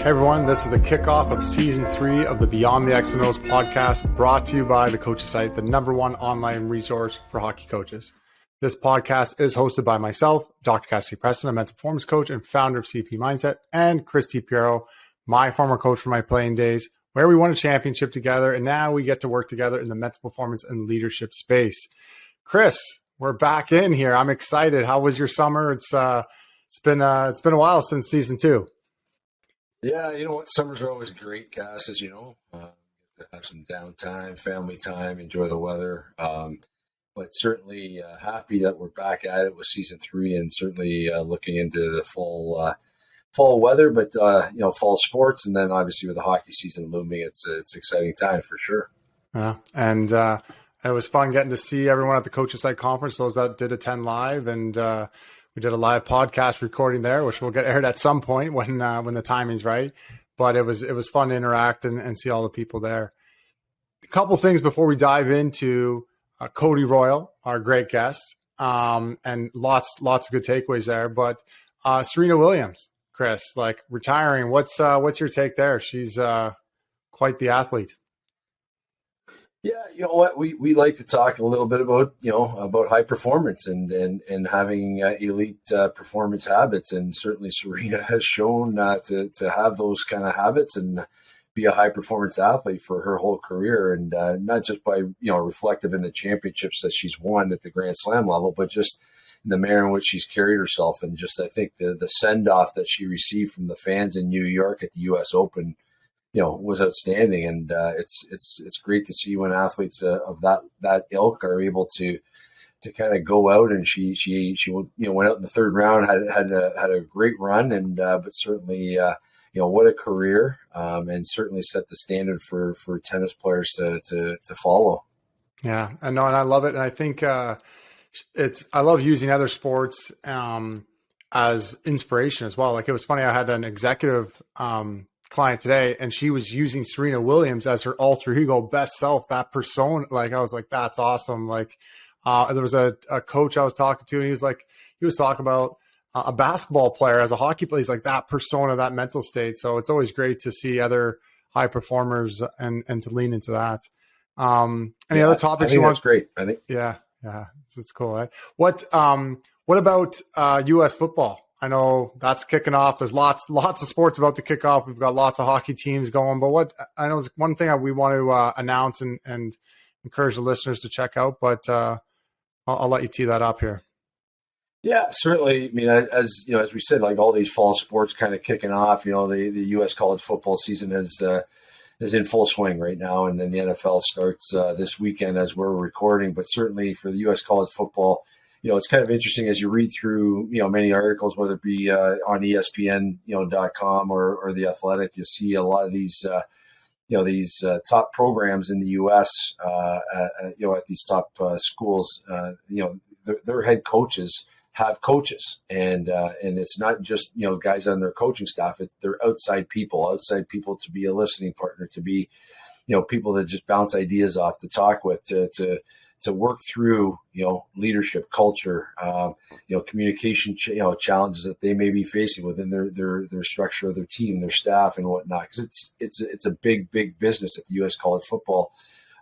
Hey everyone, this is the kickoff of season 3 of the Beyond the X and O's podcast, brought to you by the Coaches Site, the #1 online resource for hockey coaches. This podcast is hosted by myself, Dr. Cassidy Preston, a mental performance coach and founder of CEP Mindset, and Piero, my former coach from my playing days, where we won a championship together, and now we get to work together in the mental performance and leadership space. Chris, we're back in here. I'm excited. How was your summer? It's been a while since season 2. Yeah, you know what? Summers are always great, Cass, as you know. Get to have some downtime, family time, enjoy the weather. But certainly happy that we're back at it with season 3, and certainly looking into the fall weather, but fall sports, and then obviously with the hockey season looming, it's exciting time for sure. Yeah, and it was fun getting to see everyone at the Coaches Site conference. Those that did attend live, and we did a live podcast recording there, which will get aired at some point when the timing's right. But it was fun to interact and see all the people there. A couple things before we dive into Cody Royle, our great guest, and lots of good takeaways there. But Serena Williams, Chris, like retiring. What's your take there? She's quite the athlete. Yeah, you know what? We like to talk a little bit about high performance and having elite performance habits, and certainly Serena has shown to have those kind of habits and be a high performance athlete for her whole career, and not just by reflective in the championships that she's won at the Grand Slam level, but just in the manner in which she's carried herself, and just I think the send off that she received from the fans in New York at the U.S. Open, was outstanding, and it's great to see when athletes of that ilk are able to kind of go out, and she went out in the third round, had a great run, and but certainly what a career, and certainly set the standard for tennis players to follow. Yeah, I know, and I love it, and I think I love using other sports as inspiration as well. Like, it was funny, I had an executive client today, and she was using Serena Williams as her alter ego, best self, that persona. Like, I was like, that's awesome. Like, there was a coach I was talking to, and he was talking about a basketball player as a hockey player. He's like, that persona, that mental state. So it's always great to see other high performers and to lean into that. Any other topics you want? That's great. I think. Yeah. It's cool. Right? What about U.S. football? I know that's kicking off. There's lots of sports about to kick off. We've got lots of hockey teams going, but what I know is one thing we want to announce and encourage the listeners to check out, but I'll let you tee that up here. Yeah, certainly. I mean, as we said, like all these fall sports kind of kicking off, the U.S. college football season is in full swing right now, and then the NFL starts this weekend as we're recording. But certainly for the U.S. college football, it's kind of interesting as you read through, many articles, whether it be on ESPN.com or The Athletic, you see a lot of these, these top programs in the U.S. At these top schools, their head coaches have coaches, and it's not just guys on their coaching staff. They're outside people to be a listening partner, to be people that just bounce ideas off, to talk with, to work through leadership, culture, communication, challenges that they may be facing within their structure of their team, their staff, and whatnot. Because it's a big business at the U.S. college football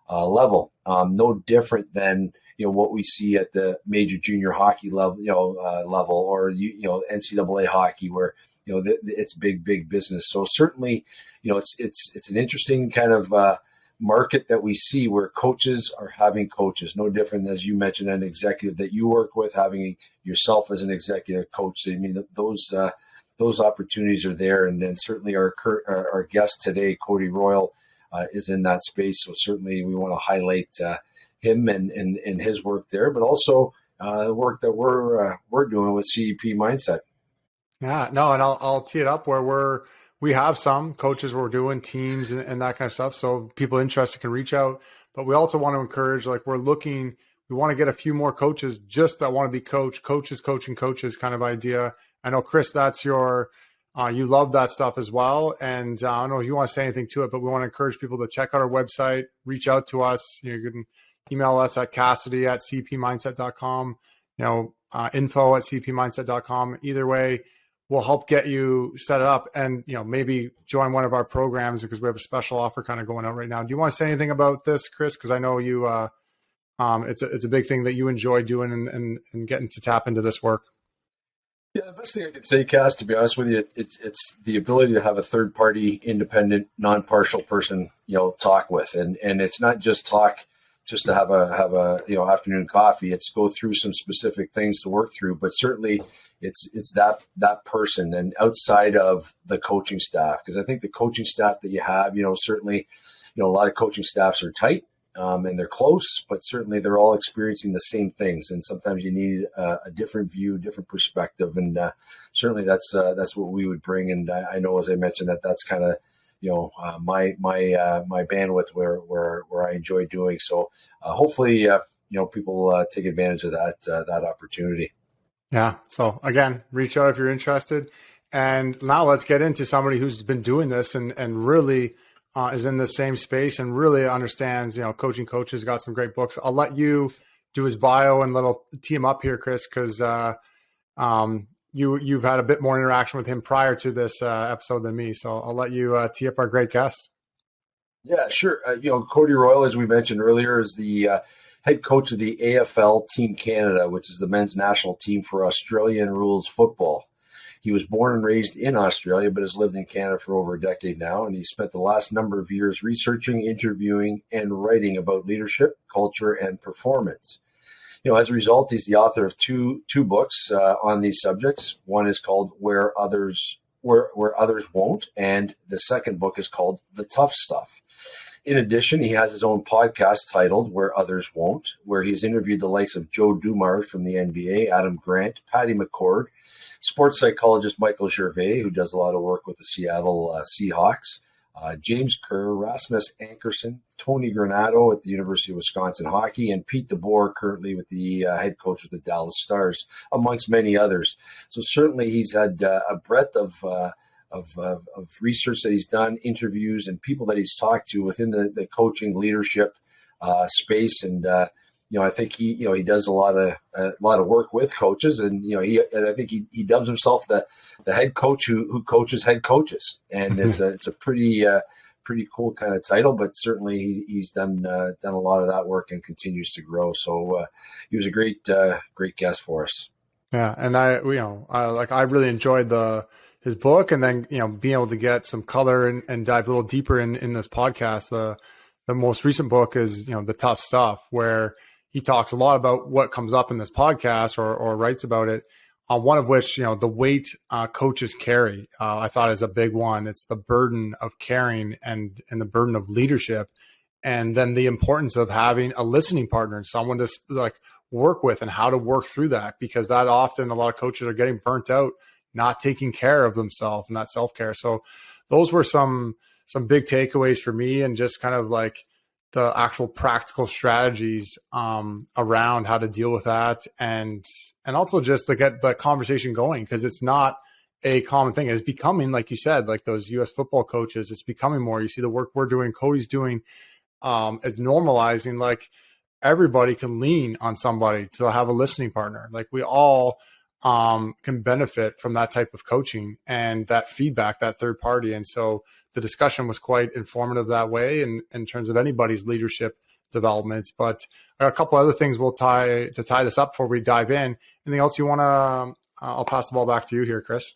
level. No different than what we see at the major junior hockey level, or NCAA hockey, where it's big business. So certainly, it's an interesting kind of market that we see where coaches are having coaches, no different than, as you mentioned, an executive that you work with, having yourself as an executive coach. I mean, those opportunities are there, and then certainly our guest today, Cody Royle, is in that space. So certainly we want to highlight him and his work there, but also the work that we're doing with CEP Mindset. Yeah, no, and I'll tee it up where we have some coaches we're doing teams and that kind of stuff. So people interested can reach out, but we also want to encourage, like we want to get a few more coaches just that want to be coaches coaching coaches kind of idea. I know, Chris, that's you love that stuff as well. And I don't know if you want to say anything to it, but we want to encourage people to check out our website, reach out to us. You can email us at Cassidy@cepmindset.com, info@cepmindset.com. Either way, we'll help get you set up and, maybe join one of our programs because we have a special offer kind of going out right now. Do you want to say anything about this, Chris? Because I know you, it's a big thing that you enjoy doing and getting to tap into this work. Yeah, the best thing I could say, Cass, to be honest with you, it's the ability to have a third party, independent, non-partial person, talk with, and it's not just talk just to have a afternoon coffee. It's go through some specific things to work through, but certainly it's that person and outside of the coaching staff, because I think the coaching staff that you have, certainly, a lot of coaching staffs are tight. And they're close, but certainly they're all experiencing the same things. And sometimes you need a different view, different perspective. And certainly that's what we would bring. And I know, as I mentioned, that's kind of, my bandwidth where I enjoy doing. So hopefully, people take advantage of that opportunity. Yeah. So again, reach out if you're interested. And now let's get into somebody who's been doing this and really is in the same space and really understands, coaching coaches, got some great books. I'll let you do his bio and little tee him up here, Chris, because you've had a bit more interaction with him prior to this episode than me. So I'll let you tee up our great guest. Yeah, sure. Cody Royle, as we mentioned earlier, is the head coach of the AFL Team Canada, which is the men's national team for Australian rules football. He was born and raised in Australia, but has lived in Canada for over a decade now. And he spent the last number of years researching, interviewing, and writing about leadership, culture, and performance. As a result, he's the author of two books on these subjects. One is called Where Others Won't, and the second book is called The Tough Stuff. In addition, he has his own podcast titled Where Others Won't, where he's interviewed the likes of Joe Dumars from the NBA, Adam Grant, Patty McCord, sports psychologist Michael Gervais, who does a lot of work with the Seattle Seahawks, James Kerr, Rasmus Ankerson, Tony Granato at the University of Wisconsin Hockey, and Pete DeBoer, currently with the head coach of the Dallas Stars, amongst many others. So certainly he's had a breadth of research that he's done, interviews, and people that he's talked to within the coaching leadership space. And I think he does a lot of work with coaches, and I think he dubs himself the head coach who coaches head coaches, and it's a pretty cool kind of title. But certainly he's done a lot of that work and continues to grow. So he was a great guest for us. Yeah, and I really enjoyed his book, and then being able to get some color and dive a little deeper in this podcast. The most recent book is The Tough Stuff, where he talks a lot about what comes up in this podcast or writes about it. One of which, the weight coaches carry, I thought is a big one. It's the burden of caring and the burden of leadership, and then the importance of having a listening partner, someone to work with, and how to work through that, because that often a lot of coaches are getting burnt out, not taking care of themselves and that self-care. So those were some big takeaways for me, and just kind of like the actual practical strategies around how to deal with that, and also just to get the conversation going, because it's not a common thing. It's becoming, like you said, like those U.S. football coaches, it's becoming more. You see the work we're doing, Cody's doing, it's normalizing, like everybody can lean on somebody to have a listening partner. Like we all can benefit from that type of coaching and that feedback, that third party. And so the discussion was quite informative that way in terms of anybody's leadership developments. But I got a couple other things we'll tie this up before we dive in. Anything else you want to, I'll pass the ball back to you here, Chris.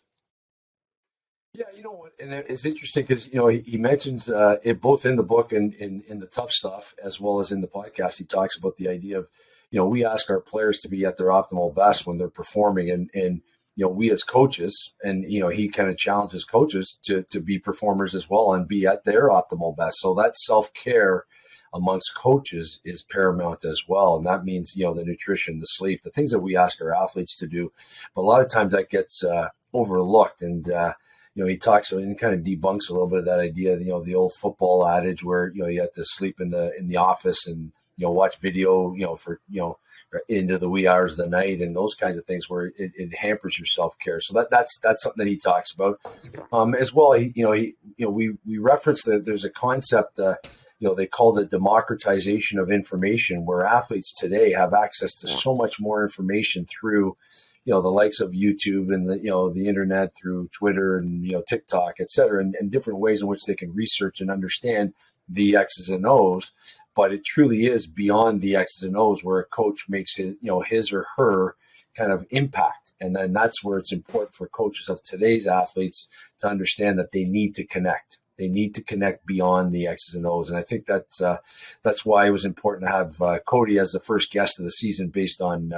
Yeah, you know what, and it's interesting because, he mentions it both in the book and in the Tough Stuff, as well as in the podcast. He talks about the idea of, we ask our players to be at their optimal best when they're performing, and we as coaches, and, he kind of challenges coaches to be performers as well and be at their optimal best. So that self-care amongst coaches is paramount as well. And that means, the nutrition, the sleep, the things that we ask our athletes to do. But a lot of times that gets overlooked. And, he talks and kind of debunks a little bit of that idea, the old football adage where, you have to sleep in the office and, watch video, for, into the wee hours of the night and those kinds of things where it hampers your self-care. So that's something that he talks about. As well, we reference that there's a concept, they call the democratization of information, where athletes today have access to so much more information through, the likes of YouTube and the internet through Twitter and, TikTok, et cetera, and different ways in which they can research and understand the X's and O's. But it truly is beyond the X's and O's where a coach makes his or her kind of impact. And then that's where it's important for coaches of today's athletes to understand that they need to connect. They need to connect beyond the X's and O's. And I think that's why it was important to have Cody as the first guest of the season based on,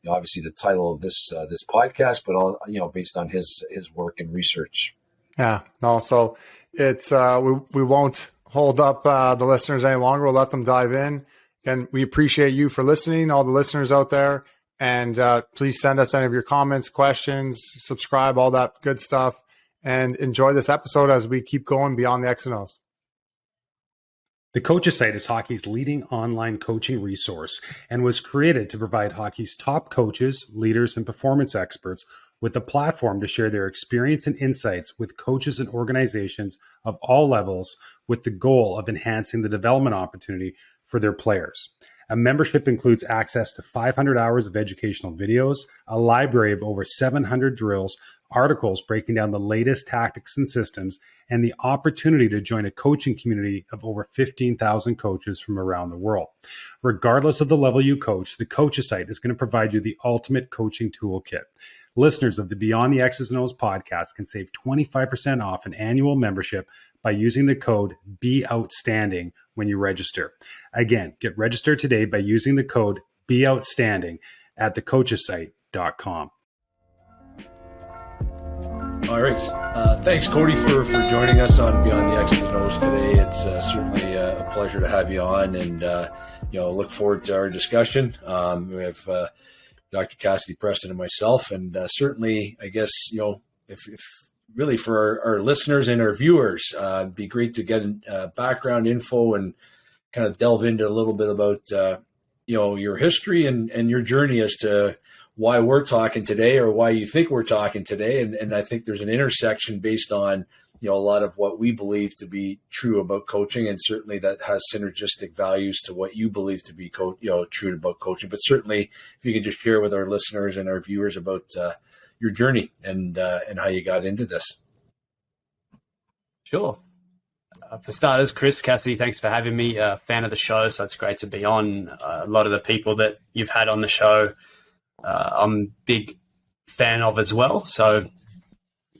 obviously the title of this podcast, but all, based on his work and research. Yeah. No, so it's, we won't hold up the listeners any longer. We'll let them dive in. And we appreciate you for listening, all the listeners out there. And please send us any of your comments, questions, subscribe, all that good stuff. And enjoy this episode as we keep going beyond the X and O's. The Coaches Site is hockey's leading online coaching resource and was created to provide hockey's top coaches, leaders, and performance experts with a platform to share their experience and insights with coaches and organizations of all levels with the goal of enhancing the development opportunity for their players. A membership includes access to 500 hours of educational videos, a library of over 700 drills, articles breaking down the latest tactics and systems, and the opportunity to join a coaching community of over 15,000 coaches from around the world. Regardless of the level you coach, the Coaches Site is going to provide you the ultimate coaching toolkit. Listeners of the Beyond the X's and O's podcast can save 25% off an annual membership by using the code BEOUTSTANDING when you register. Again, get registered today by using the code BEOUTSTANDING at thecoachesite.com. All right. Thanks, Cody, for joining us on Beyond the X's and O's today. It's certainly a pleasure to have you on, and look forward to our discussion. We have Dr. Cassidy Preston and myself, and certainly, I guess, if really for our listeners and our viewers, it'd be great to get background info and kind of delve into a little bit about your history and your journey as to why we're talking today, or why you think we're talking today. And I think there's an intersection based on, a lot of what we believe to be true about coaching, and certainly that has synergistic values to what you believe to be true about coaching. But certainly, if you can just share with our listeners and our viewers about your journey and how you got into this. Sure. For starters, Chris, Cassidy, thanks for having me. Fan of the show, so it's great to be on. A lot of the people that you've had on the show, I'm a big fan of as well. So,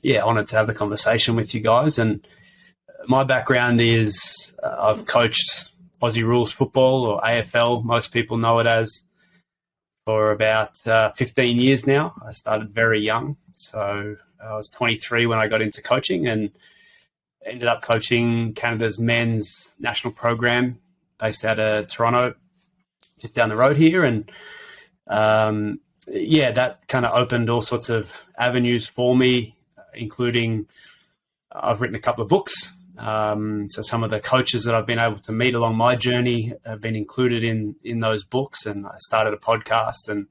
yeah, honoured to have the conversation with you guys. And my background is I've coached Aussie Rules football, or AFL, most people know it as, for about 15 years now. I started very young. So I was 23 when I got into coaching, and ended up coaching Canada's men's national program based out of Toronto, just down the road here. And that kind of opened all sorts of avenues for me, including I've written a couple of books. So some of the coaches that I've been able to meet along my journey have been included in those books, and I started a podcast. And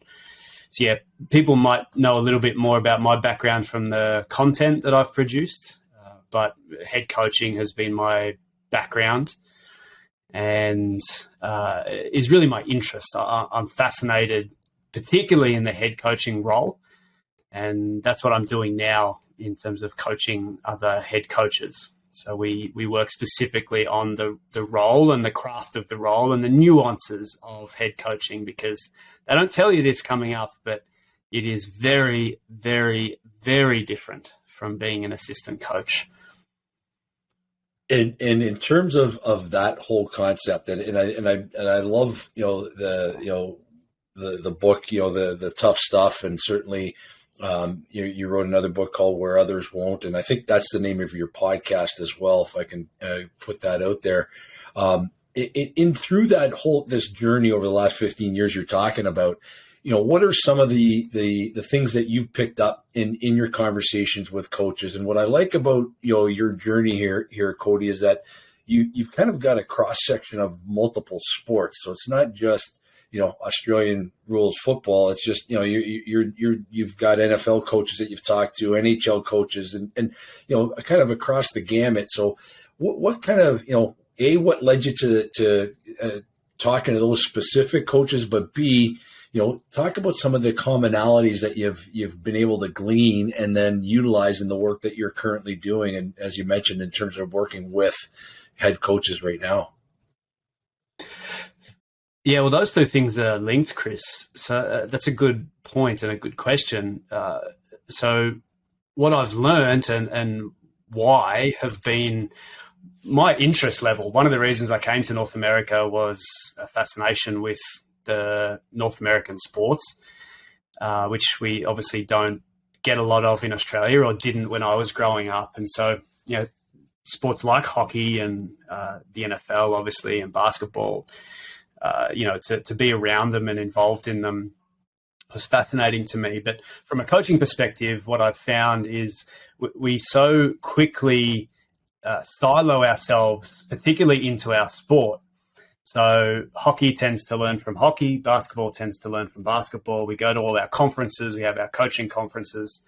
so, yeah, people might know a little bit more about my background from the content that I've produced, but head coaching has been my background and is really my interest. I'm fascinated, particularly in the head coaching role, and that's what I'm doing now in terms of coaching other head coaches. So we work specifically on the role and the craft of the role and the nuances of head coaching, because they don't tell you this coming up, but it is very, very, very different from being an assistant coach. And in terms of that whole concept, and I love the book, the tough stuff, and certainly you wrote another book called Where Others Won't, and I think that's the name of your podcast as well, if I can put that out there. Through this journey over the last 15 years you're talking about, what are some of the things that you've picked up in your conversations with coaches? And what I like about your journey here, Cody, is that you've kind of got a cross section of multiple sports. So it's not just Australian rules football. It's just you've got NFL coaches that you've talked to, NHL coaches, and kind of across the gamut. So what kind of what led you to talking to those specific coaches, but B, talk about some of the commonalities that you've been able to glean and then utilize in the work that you're currently doing. And as you mentioned, in terms of working with head coaches right now. Yeah, well, those two things are linked, Chris. So that's a good point and a good question. So what I've learned and why have been my interest level. One of the reasons I came to North America was a fascination with the North American sports, which we obviously don't get a lot of in Australia, or didn't when I was growing up. And so, sports like hockey and the NFL, obviously, and basketball, to be around them and involved in them was fascinating to me. But from a coaching perspective, what I've found is we so quickly silo ourselves, particularly into our sport. So hockey tends to learn from hockey, basketball tends to learn from basketball. We go to all our conferences, we have our coaching conferences.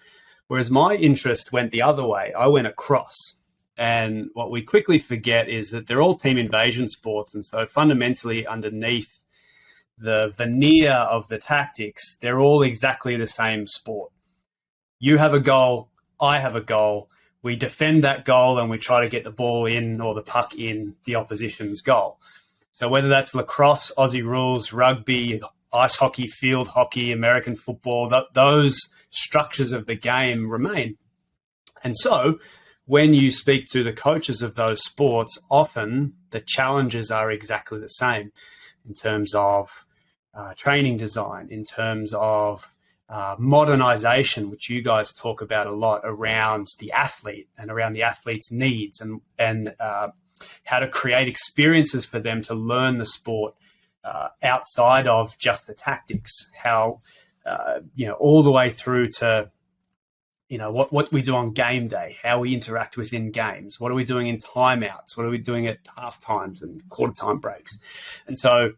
Whereas my interest went the other way. I went across. And what we quickly forget is that they're all team invasion sports. And so fundamentally underneath the veneer of the tactics, they're all exactly the same sport. You have a goal, I have a goal. We defend that goal and we try to get the ball in or the puck in the opposition's goal. So whether that's lacrosse, Aussie rules, rugby, ice hockey, field hockey, American football, those structures of the game remain. And so when you speak to the coaches of those sports, often the challenges are exactly the same in terms of training design, in terms of modernization, which you guys talk about a lot around the athlete and around the athlete's needs and how to create experiences for them to learn the sport outside of just the tactics, how, all the way through to, what we do on game day, how we interact within games, what are we doing in timeouts, what are we doing at half times and quarter time breaks. And so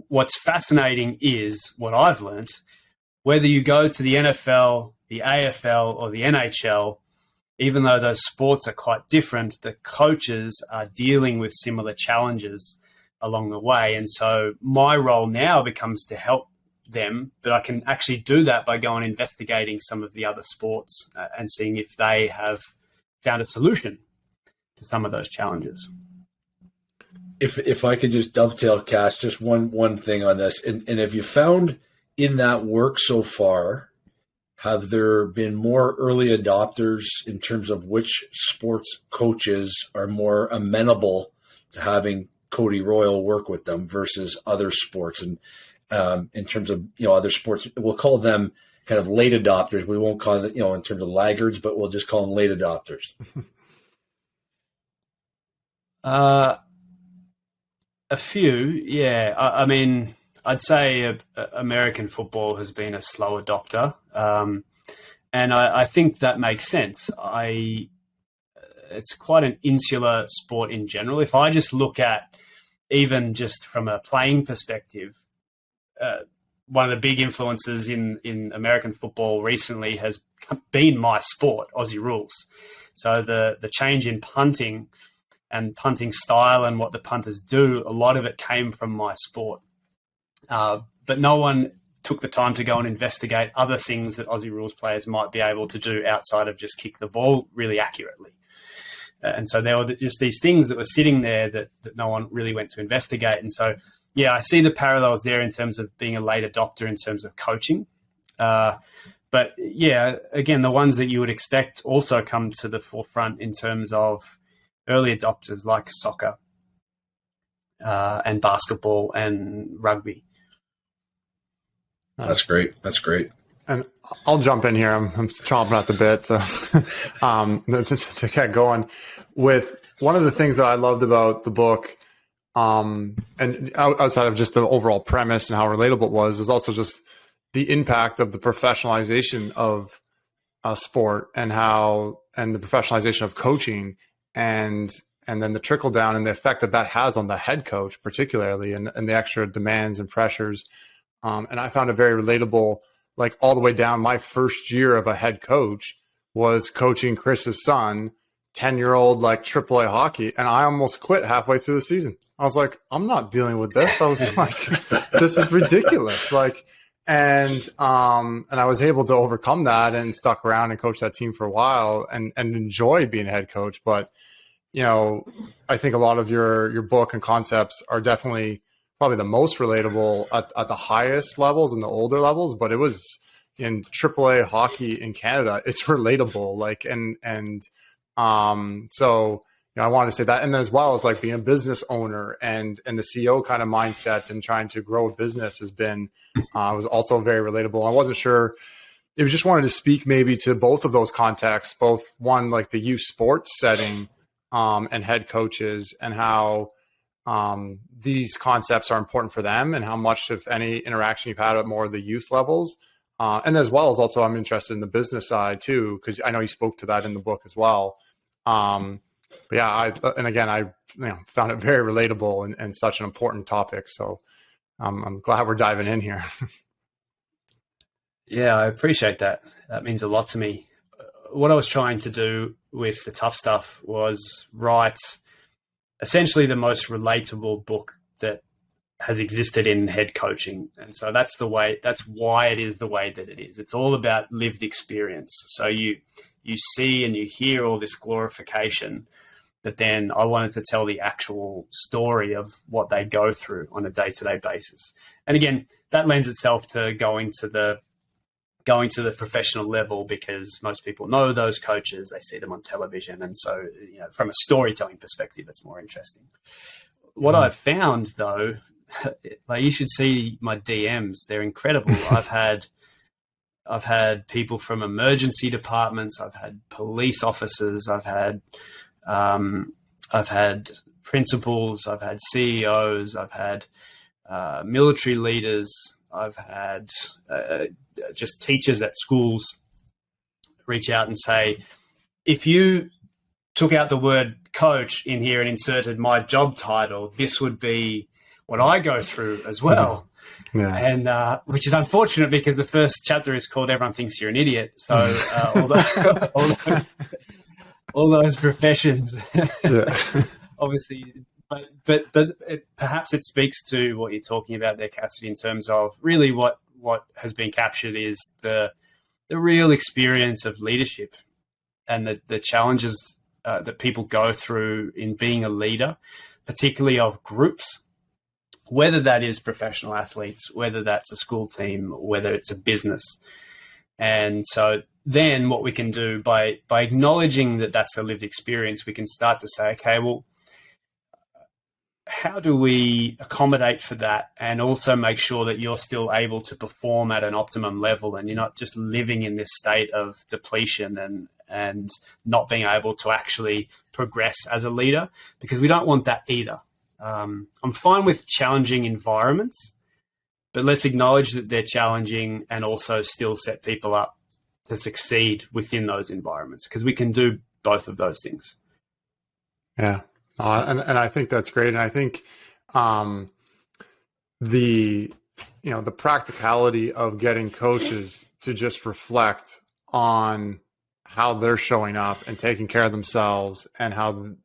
what's fascinating is what I've learned, whether you go to the NFL, the AFL or the NHL, even though those sports are quite different, the coaches are dealing with similar challenges along the way. And so my role now becomes to help them, but I can actually do that by going investigating some of the other sports and seeing if they have found a solution to some of those challenges. If I could just dovetail, Cass, just one thing on this, and have you found in that work so far, have there been more early adopters in terms of which sports coaches are more amenable to having Cody Royle work with them versus other sports? And in terms of, other sports, we'll call them kind of late adopters. We won't call it, in terms of laggards, but we'll just call them late adopters. A few, yeah. I mean, I'd say American football has been a slow adopter. And I think that makes sense. It's quite an insular sport in general. If I just look at, even just from a playing perspective, one of the big influences in American football recently has been my sport, Aussie rules. So the change in punting and punting style and what the punters do, a lot of it came from my sport. But no one took the time to go and investigate other things that Aussie rules players might be able to do outside of just kick the ball really accurately. And so there were just these things that were sitting there that no one really went to investigate. And so, yeah, I see the parallels there in terms of being a late adopter in terms of coaching. But yeah, again, the ones that you would expect also come to the forefront in terms of early adopters like soccer and basketball and rugby. That's great. That's great. And I'll jump in here. I'm chomping at the bit to get going with one of the things that I loved about the book, and outside of just the overall premise and how relatable it was, is also just the impact of the professionalization of sport and the professionalization of coaching and then the trickle down and the effect that has on the head coach, particularly, and the extra demands and pressures. And I found it very relatable, like all the way down. My first year of a head coach was coaching Chris's son, 10-year-old, like AAA hockey. And I almost quit halfway through the season. I was like, I'm not dealing with this. I was like, this is ridiculous. Like, And I was able to overcome that and stuck around and coach that team for a while and enjoyed being a head coach. But, you know, I think a lot of your book and concepts are definitely probably the most relatable at the highest levels and the older levels, but it was in AAA hockey in Canada. It's relatable. Like, so, you know, I wanted to say that. And as well as like being a business owner and the CEO kind of mindset and trying to grow a business has been, was also very relatable. I wasn't sure if you just wanted to speak maybe to both of those contexts, both one, like the youth sports setting, and head coaches, and how, these concepts are important for them and how much, if any, interaction you've had at more of the youth levels. And as well as also I'm interested in the business side too, because I know you spoke to that in the book as well. But yeah, I found it very relatable and such an important topic. So I'm glad we're diving in here. Yeah, I appreciate that. That means a lot to me. What I was trying to do with the tough stuff was write essentially the most relatable book that has existed in head coaching. And so that's why it is the way that it is. It's all about lived experience. So you see and you hear all this glorification, but then I wanted to tell the actual story of what they go through on a day-to-day basis. And again, that lends itself to going to the professional level, because most people know those coaches, they see them on television. And so, you know, from a storytelling perspective, it's more interesting. What I've found though, like, you should see my DMs. They're incredible. I've had people from emergency departments. I've had police officers. I've had principals. I've had CEOs. I've had military leaders. I've had just teachers at schools reach out and say, if you took out the word coach in here and inserted my job title, this would be what I go through as well. Yeah. And which is unfortunate, because the first chapter is called Everyone Thinks You're an Idiot. So all those professions, obviously, but perhaps it speaks to what you're talking about there, Cassidy, in terms of really what has been captured is the real experience of leadership and the challenges that people go through in being a leader, particularly of groups, whether that is professional athletes, whether that's a school team, whether it's a business. And so then what we can do by acknowledging that that's the lived experience, we can start to say, okay, well, how do we accommodate for that and also make sure that you're still able to perform at an optimum level and you're not just living in this state of depletion and not being able to actually progress as a leader, because we don't want that either. I'm fine with challenging environments, but let's acknowledge that they're challenging and also still set people up to succeed within those environments, because we can do both of those things. Yeah. And I think that's great. And I think the practicality of getting coaches to just reflect on how they're showing up and taking care of themselves and how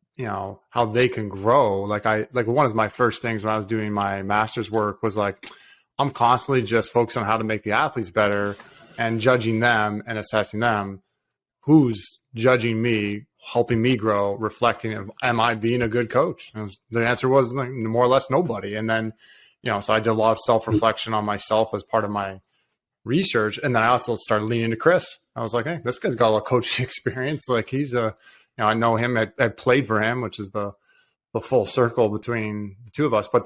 they can grow. Like one of my first things when I was doing my master's work was like, I'm constantly just focused on how to make the athletes better and judging them and assessing them. Who's judging me, helping me grow, reflecting, am I being a good coach? And the answer was like, more or less nobody. And then, so I did a lot of self-reflection on myself as part of my research. And then I also started leaning to Chris. I was like, hey, this guy's got a lot of coaching experience. Like he's I know him, I played for him, which is the full circle between the two of us. But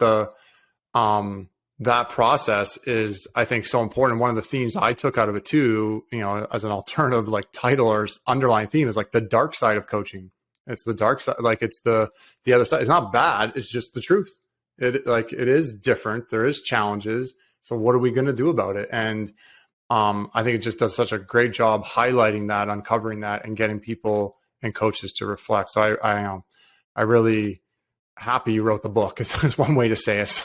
that process is, I think, so important. One of the themes I took out of it too, as an alternative like title or underlying theme, is like the dark side of coaching. It's the dark side, like it's the other side. It's not bad. It's just the truth. It is different. There is challenges. So what are we going to do about it? And I think it just does such a great job highlighting that, uncovering that, and getting people and coaches to reflect. So I really happy you wrote the book is one way to say it.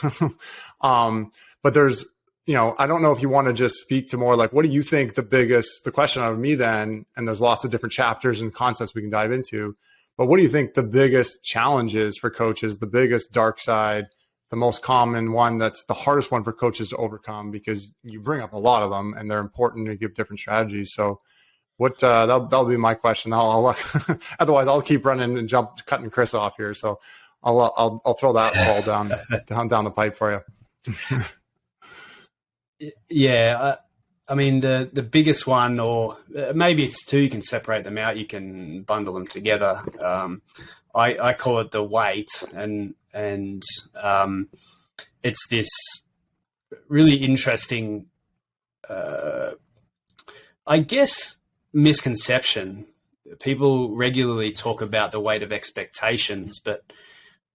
But there's, I don't know if you want to just speak to more like, what do you think the question out of me then, and there's lots of different chapters and concepts we can dive into, but what do you think the biggest challenge is for coaches, the biggest dark side, the most common one that's the hardest one for coaches to overcome, because you bring up a lot of them and they're important to give different strategies. So what that'll be my question. I'll otherwise I'll keep running and cutting Chris off here. So I'll throw that ball down the pipe for you. Yeah, I mean the biggest one, or maybe it's two. You can separate them out. You can bundle them together. I call it the weight, and it's this really interesting, I guess, misconception. People regularly talk about the weight of expectations, but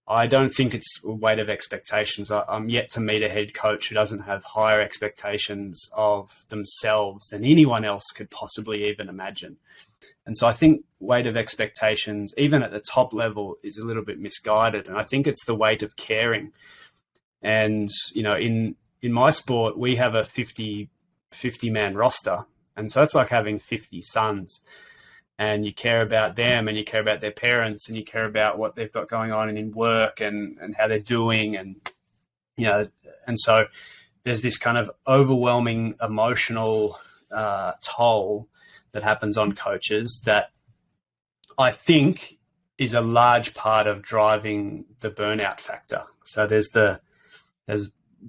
I don't think it's a weight of expectations. I'm yet to meet a head coach who doesn't have higher expectations of themselves than anyone else could possibly even imagine. And so I think weight of expectations, even at the top level, is a little bit misguided. And I think it's the weight of caring. And, you know, in my sport, we have a 50-man roster. And so it's like having 50 sons. And you care about them, and you care about their parents, and you care about what they've got going on in work and how they're doing. And, you know, and so there's this kind of overwhelming emotional toll that happens on coaches that I think is a large part of driving the burnout factor. So there's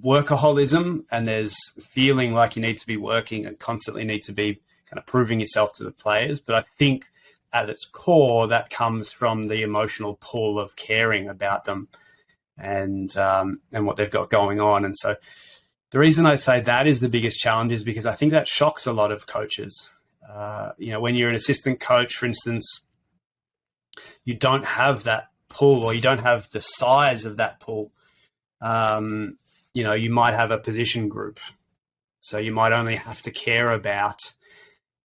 workaholism, and there's feeling like you need to be working and constantly need to be kind of proving yourself to the players. But I think at its core, that comes from the emotional pull of caring about them and what they've got going on. And so the reason I say that is the biggest challenge is because I think that shocks a lot of coaches. You know, when you're an assistant coach, for instance, you don't have that pull, or you don't have the size of that pull. You know, you might have a position group. So you might only have to care about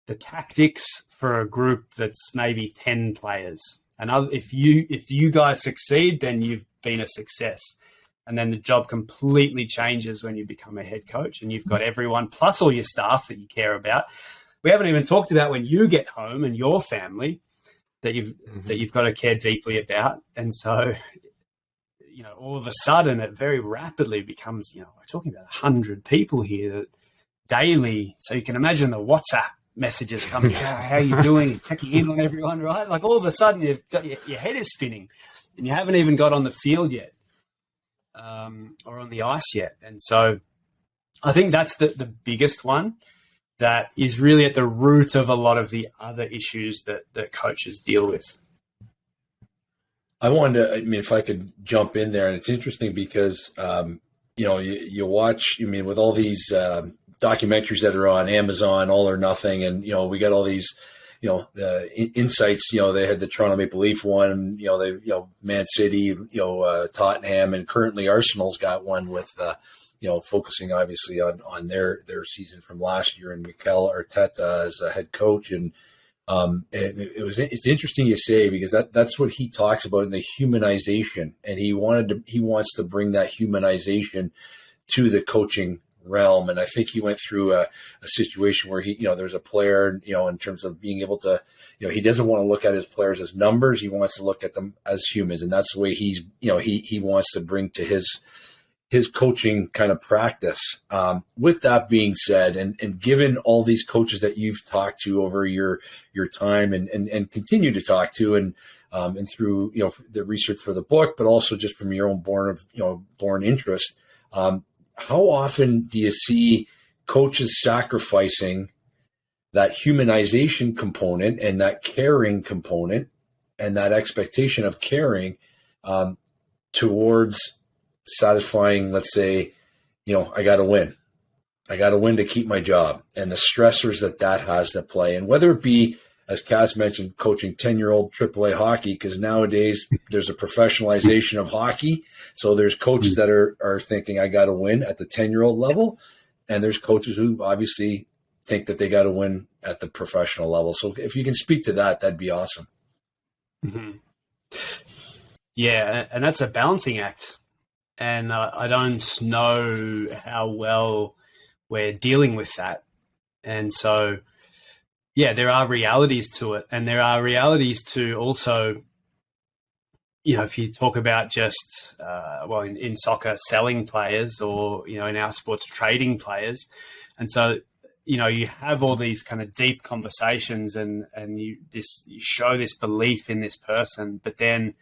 the tactics for a group that's maybe 10 players. And if you guys succeed, then you've been a success. And then the job completely changes when you become a head coach, and you've got everyone plus all your staff that you care about. We haven't even talked about when you get home and your family that you've got to care deeply about. And so, you know, all of a sudden it very rapidly becomes, you know, we're talking about 100 people here that daily. So you can imagine the WhatsApp messages coming, how are you doing? Checking in on everyone, right? Like all of a sudden you've got, your head is spinning and you haven't even got on the field yet or on the ice yet. And so I think that's the biggest one that is really at the root of a lot of the other issues that coaches deal with. I wanted to, I mean, if I could jump in there, and it's interesting because, you know, you watch, I mean, with all these documentaries that are on Amazon, All or Nothing, and, you know, we got all these, you know, insights, you know, they had the Toronto Maple Leaf one, you know, Man City, you know, Tottenham, and currently Arsenal's got one with, you know, focusing obviously on their season from last year, and Mikel Arteta as a head coach. And it's interesting you say, because that's what he talks about in the humanization, and he wants to bring that humanization to the coaching realm. And I think he went through a situation where he, you know, there's a player, you know, in terms of being able to, you know, he doesn't want to look at his players as numbers. He wants to look at them as humans. And that's the way he's, you know, he wants to bring to his coaching kind of practice. With that being said, and given all these coaches that you've talked to over your time and continue to talk to, and through, you know, the research for the book, but also just from your own born interest, how often do you see coaches sacrificing that humanization component and that caring component and that expectation of caring towards satisfying, let's say, you know, I got to win to keep my job, and the stressors that has to play? And whether it be, as Cass mentioned, coaching 10-year-old AAA hockey, because nowadays there's a professionalization of hockey. So there's coaches that are thinking I got to win at the 10-year-old level, and there's coaches who obviously think that they got to win at the professional level. So if you can speak to that, that'd be awesome. Mm-hmm. Yeah, and that's a balancing act. And I don't know how well we're dealing with that. And so, yeah, there are realities to it. And there are realities to also, if you talk about just, in soccer, selling players, or, in our sports, trading players. And so, you have all these kind of deep conversations and you show this belief in this person, but then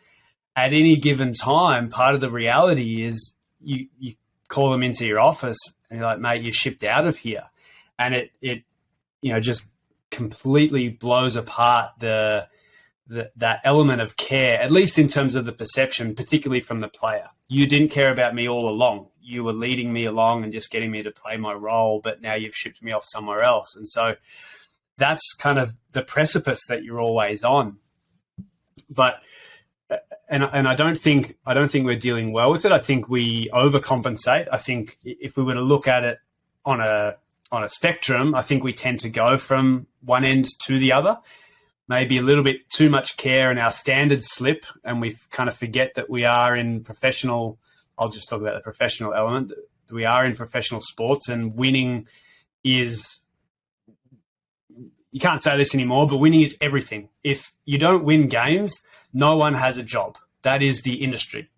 at any given time, part of the reality is you call them into your office and you're like, mate, you're shipped out of here. And it just completely blows apart that element of care, at least in terms of the perception, particularly from the player. You didn't care about me all along. You were leading me along and just getting me to play my role, but now you've shipped me off somewhere else. And so that's kind of the precipice that you're always on. But and I don't think we're dealing well with it. I think we overcompensate. I think if we were to look at it on a spectrum, I think we tend to go from one end to the other. Maybe a little bit too much care in our standards slip, and we kind of forget that we are in professional. I'll just talk about the professional element. We are in professional sports, and winning is, you can't say this anymore, but winning is everything. If you don't win games, no one has a job. That is the industry.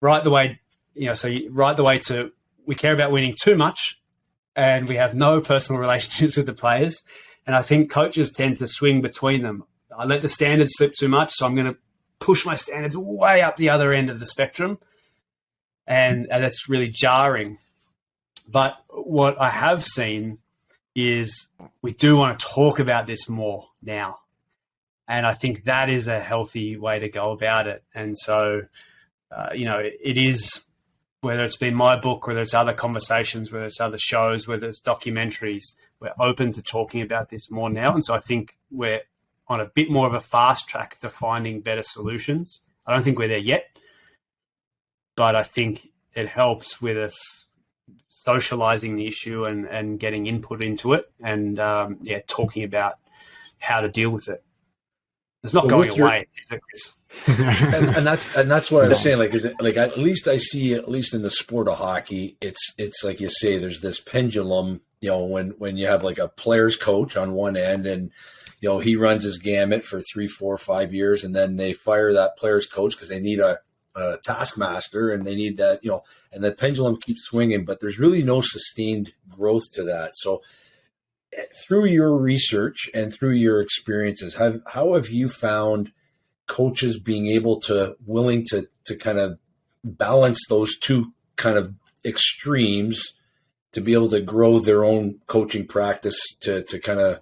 Right the way, to, we care about winning too much, and we have no personal relationships with the players. And I think coaches tend to swing between them. I let the standards slip too much, so I'm going to push my standards way up the other end of the spectrum. And it's really jarring. But what I have seen is we do want to talk about this more now. And I think that is a healthy way to go about it. And so, it is, whether it's been my book, whether it's other conversations, whether it's other shows, whether it's documentaries, we're open to talking about this more now. And so I think we're on a bit more of a fast track to finding better solutions. I don't think we're there yet, but I think it helps with us socializing the issue and getting input into it and, talking about how to deal with it. It's not going away, is it, Chris? and that's what I was saying. At least I see, at least in the sport of hockey, it's like you say, there's this pendulum. When you have like a player's coach on one end, and he runs his gamut for 3, 4, 5 years, and then they fire that player's coach because they need a taskmaster, and they need that. And the pendulum keeps swinging, but there's really no sustained growth to that. So, through your research and through your experiences, how have you found coaches being willing to kind of balance those two kind of extremes to be able to grow their own coaching practice to kind of,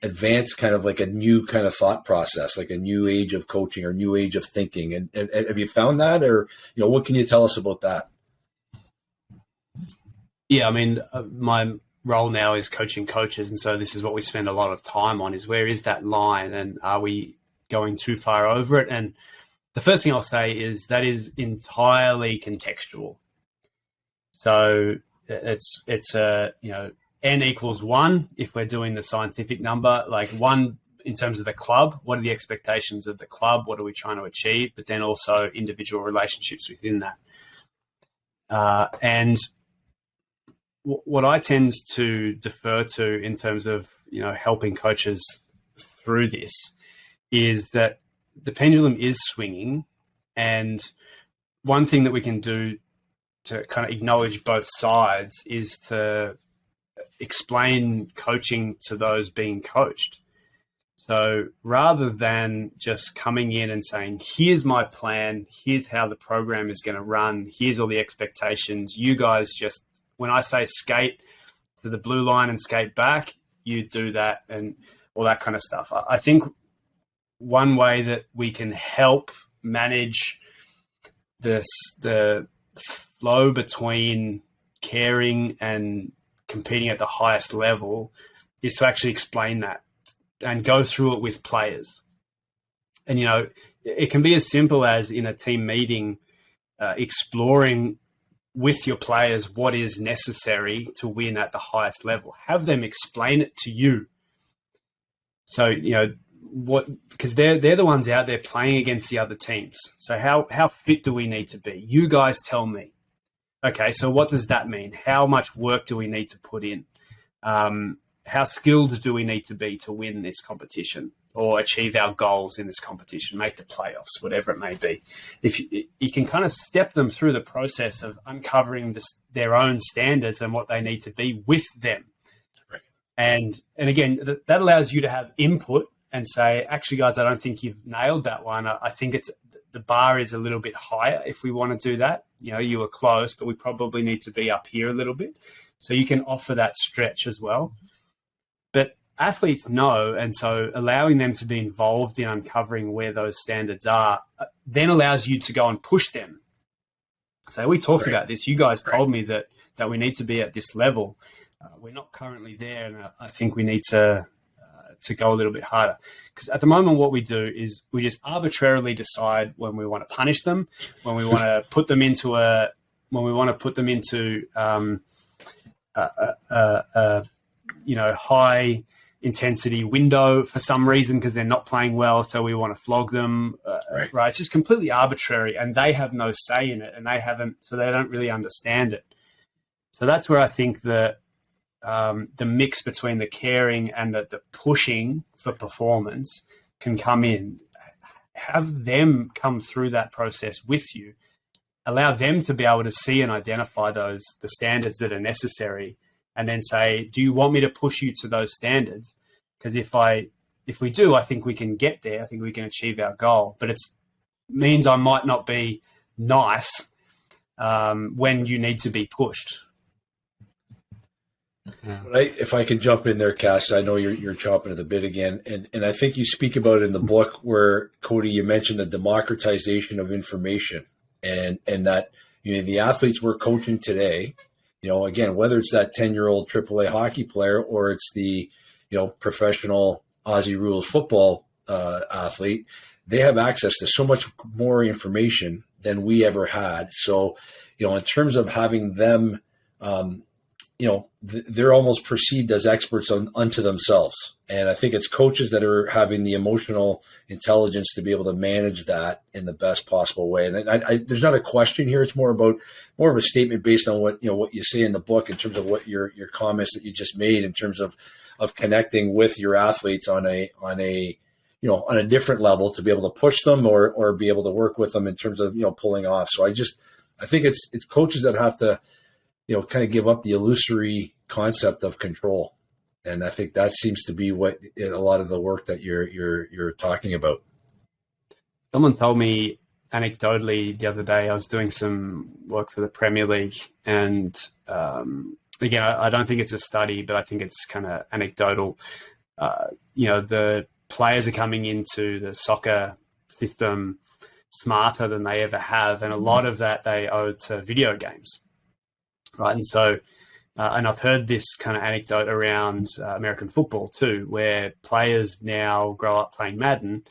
advance kind of like a new kind of thought process, like a new age of coaching or new age of thinking? And have you found that, or, what can you tell us about that? Yeah, I mean, my role now is coaching coaches. And so this is what we spend a lot of time on, is where is that line, and are we going too far over it? And the first thing I'll say is that is entirely contextual. So it's n equals 1 if we're doing the scientific number, like 1 in terms of the club. What are the expectations of the club? What are we trying to achieve? But then also individual relationships within that. And what I tend to defer to in terms of, helping coaches through this is that the pendulum is swinging. And one thing that we can do to kind of acknowledge both sides is to explain coaching to those being coached. So rather than just coming in and saying, here's my plan, here's how the program is going to run, here's all the expectations, you guys just, when I say skate to the blue line and skate back, you do that and all that kind of stuff. I think one way that we can help manage the flow between caring and competing at the highest level is to actually explain that and go through it with players. And, it can be as simple as in a team meeting, exploring with your players what is necessary to win at the highest level. Have them explain it to you. So, because they're the ones out there playing against the other teams. So how fit do we need to be? You guys tell me. Okay, so what does that mean? How much work do we need to put in? how skilled do we need to be to win this competition or achieve our goals in this competition, make the playoffs, whatever it may be. If you can kind of step them through the process of uncovering their own standards and what they need to be with them. Right. And again, that allows you to have input and say, actually, guys, I don't think you've nailed that one. I think the bar is a little bit higher if we want to do that. You were close, but we probably need to be up here a little bit. So you can offer that stretch as well. But athletes know, and so allowing them to be involved in uncovering where those standards are then allows you to go and push them. So we talked about this. You guys told me that we need to be at this level. We're not currently there, and I think we need to go a little bit harder. Because at the moment, what we do is we just arbitrarily decide when we want to punish them, when we want to put them into high intensity window for some reason because they're not playing well, so we want to flog them. Right? It's just completely arbitrary, and they have no say in it, and so they don't really understand it. So that's where I think the mix between the caring and the pushing for performance can come in. Have them come through that process with you. Allow them to be able to see and identify the standards that are necessary, and then say, do you want me to push you to those standards? Because if we do, I think we can get there. I think we can achieve our goal. But it means I might not be nice when you need to be pushed. Yeah. If I can jump in there, Cass, I know you're chomping at the bit again, and I think you speak about it in the book where, Cody, you mentioned the democratization of information, and that the athletes we're coaching today, again, whether it's that 10-year-old AAA hockey player or it's the professional Aussie rules football athlete, they have access to so much more information than we ever had. So, in terms of having them, they're almost perceived as experts unto themselves. And I think it's coaches that are having the emotional intelligence to be able to manage that in the best possible way. And there's not a question here. It's more of a statement based on what you say in the book in terms of what your comments that you just made in terms of connecting with your athletes on a different level to be able to push them or be able to work with them in terms of, pulling off. So I think it's coaches that have to, kind of give up the illusory concept of control. And I think that seems to be what a lot of the work that you're talking about. Someone told me anecdotally the other day, I was doing some work for the Premier League, and again, I don't think it's a study, but I think it's kind of anecdotal. The players are coming into the soccer system smarter than they ever have, and a lot of that they owe to video games. Right. And so, and I've heard this kind of anecdote around American football too, where players now grow up playing Madden.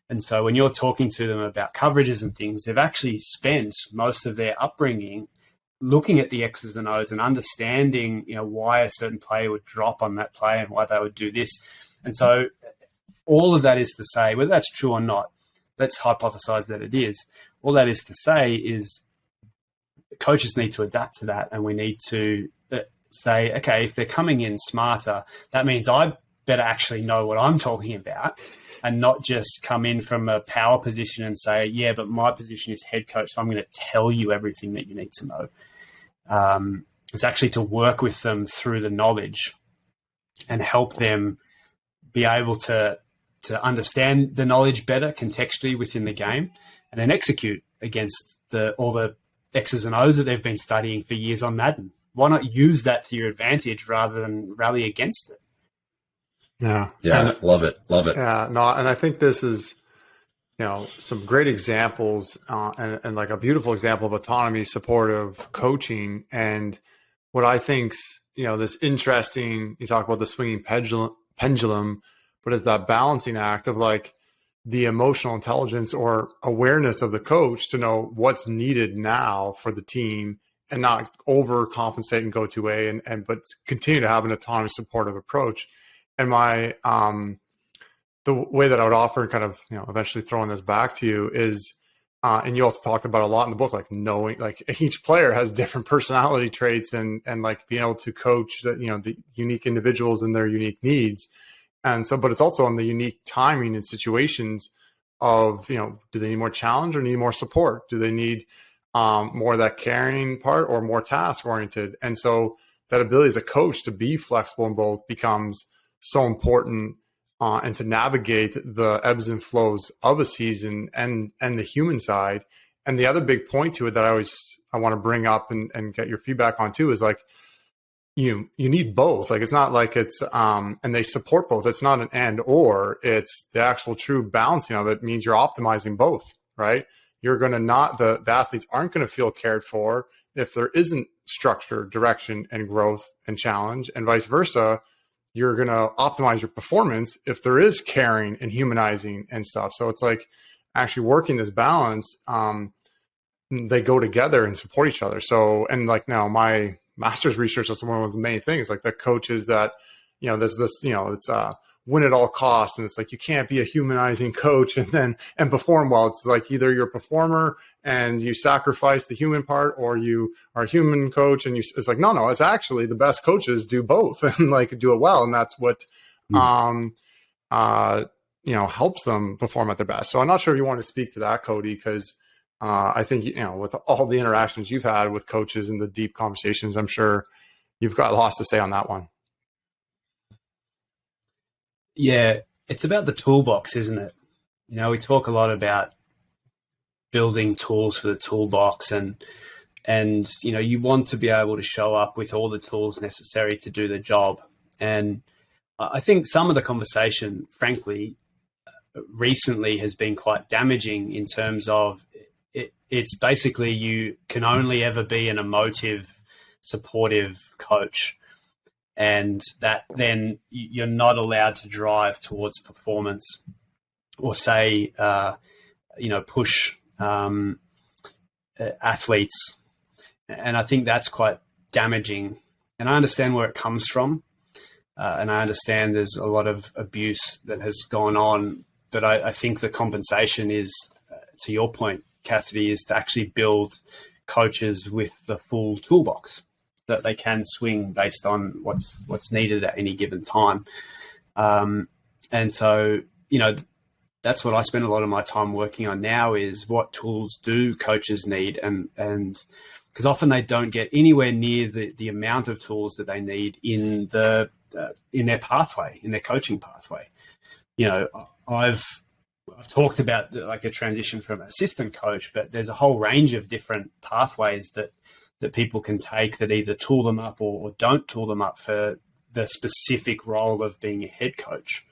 And so when you're talking to them about coverages and things, they've actually spent most of their upbringing looking at the X's and O's and understanding, why a certain player would drop on that play and why they would do this. And so all of that is to say, whether that's true or not, let's hypothesize that it is. All that is to say is, coaches need to adapt to that, and we need to say, okay, if they're coming in smarter, that means I better actually know what I'm talking about and not just come in from a power position and say, yeah, but my position is head coach, so I'm going to tell you everything that you need to know. It's actually to work with them through the knowledge and help them be able to understand the knowledge better contextually within the game, and then execute against all the X's and O's that they've been studying for years on Madden. Why not use that to your advantage rather than rally against it? Yeah. Yeah. Love it. Yeah. No, and I think this is, some great examples and like a beautiful example of autonomy, supportive coaching. And what I think's, this interesting, you talk about the swinging pendulum, but it's that balancing act of like the emotional intelligence or awareness of the coach to know what's needed now for the team and not overcompensate and go to A but continue to have an autonomous supportive approach. And my, the way that I would offer and kind of, eventually throwing this back to you is and you also talked about a lot in the book, like knowing, like each player has different personality traits, and like being able to coach that, the unique individuals and their unique needs. And so, but it's also on the unique timing and situations of, do they need more challenge or need more support? Do they need more of that caring part or more task oriented? And so that ability as a coach to be flexible in both becomes so important, and to navigate the ebbs and flows of a season and the human side. And the other big point to it that I want to bring up and get your feedback on too is like, you need both. Like, it's not like it's, and they support both. It's not an and or, it's the actual true balancing of it means you're optimizing both, right? You're going to the athletes aren't going to feel cared for if there isn't structure, direction, and growth and challenge, and vice versa. You're going to optimize your performance if there is caring and humanizing and stuff. So it's like actually working this balance. They go together and support each other. So, and like now my master's research is one of the main things, like the coaches that, there's this, it's win at all costs. And it's like, you can't be a humanizing coach and perform well. It's like either you're a performer and you sacrifice the human part, or you are a human coach and it's like, no, it's actually the best coaches do both and like do it well. And that's what, helps them perform at their best. So I'm not sure if you want to speak to that, Cody, because I think, with all the interactions you've had with coaches and the deep conversations, I'm sure you've got lots to say on that one. Yeah, it's about the toolbox, isn't it? We talk a lot about building tools for the toolbox, and you want to be able to show up with all the tools necessary to do the job. And I think some of the conversation, frankly, recently has been quite damaging in terms of it's basically you can only ever be an emotive, supportive coach. And that then you're not allowed to drive towards performance or say, push athletes. And I think that's quite damaging. And I understand where it comes from. And I understand there's a lot of abuse that has gone on. But I think the compensation is, to your point, Cassidy, is to actually build coaches with the full toolbox that they can swing based on what's needed at any given time. And so, that's what I spend a lot of my time working on now, is what tools do coaches need? And because often they don't get anywhere near the amount of tools that they need in their pathway, in their coaching pathway. I've talked about like a transition from assistant coach, but there's a whole range of different pathways that people can take that either tool them up or don't tool them up for the specific role of being a head coach.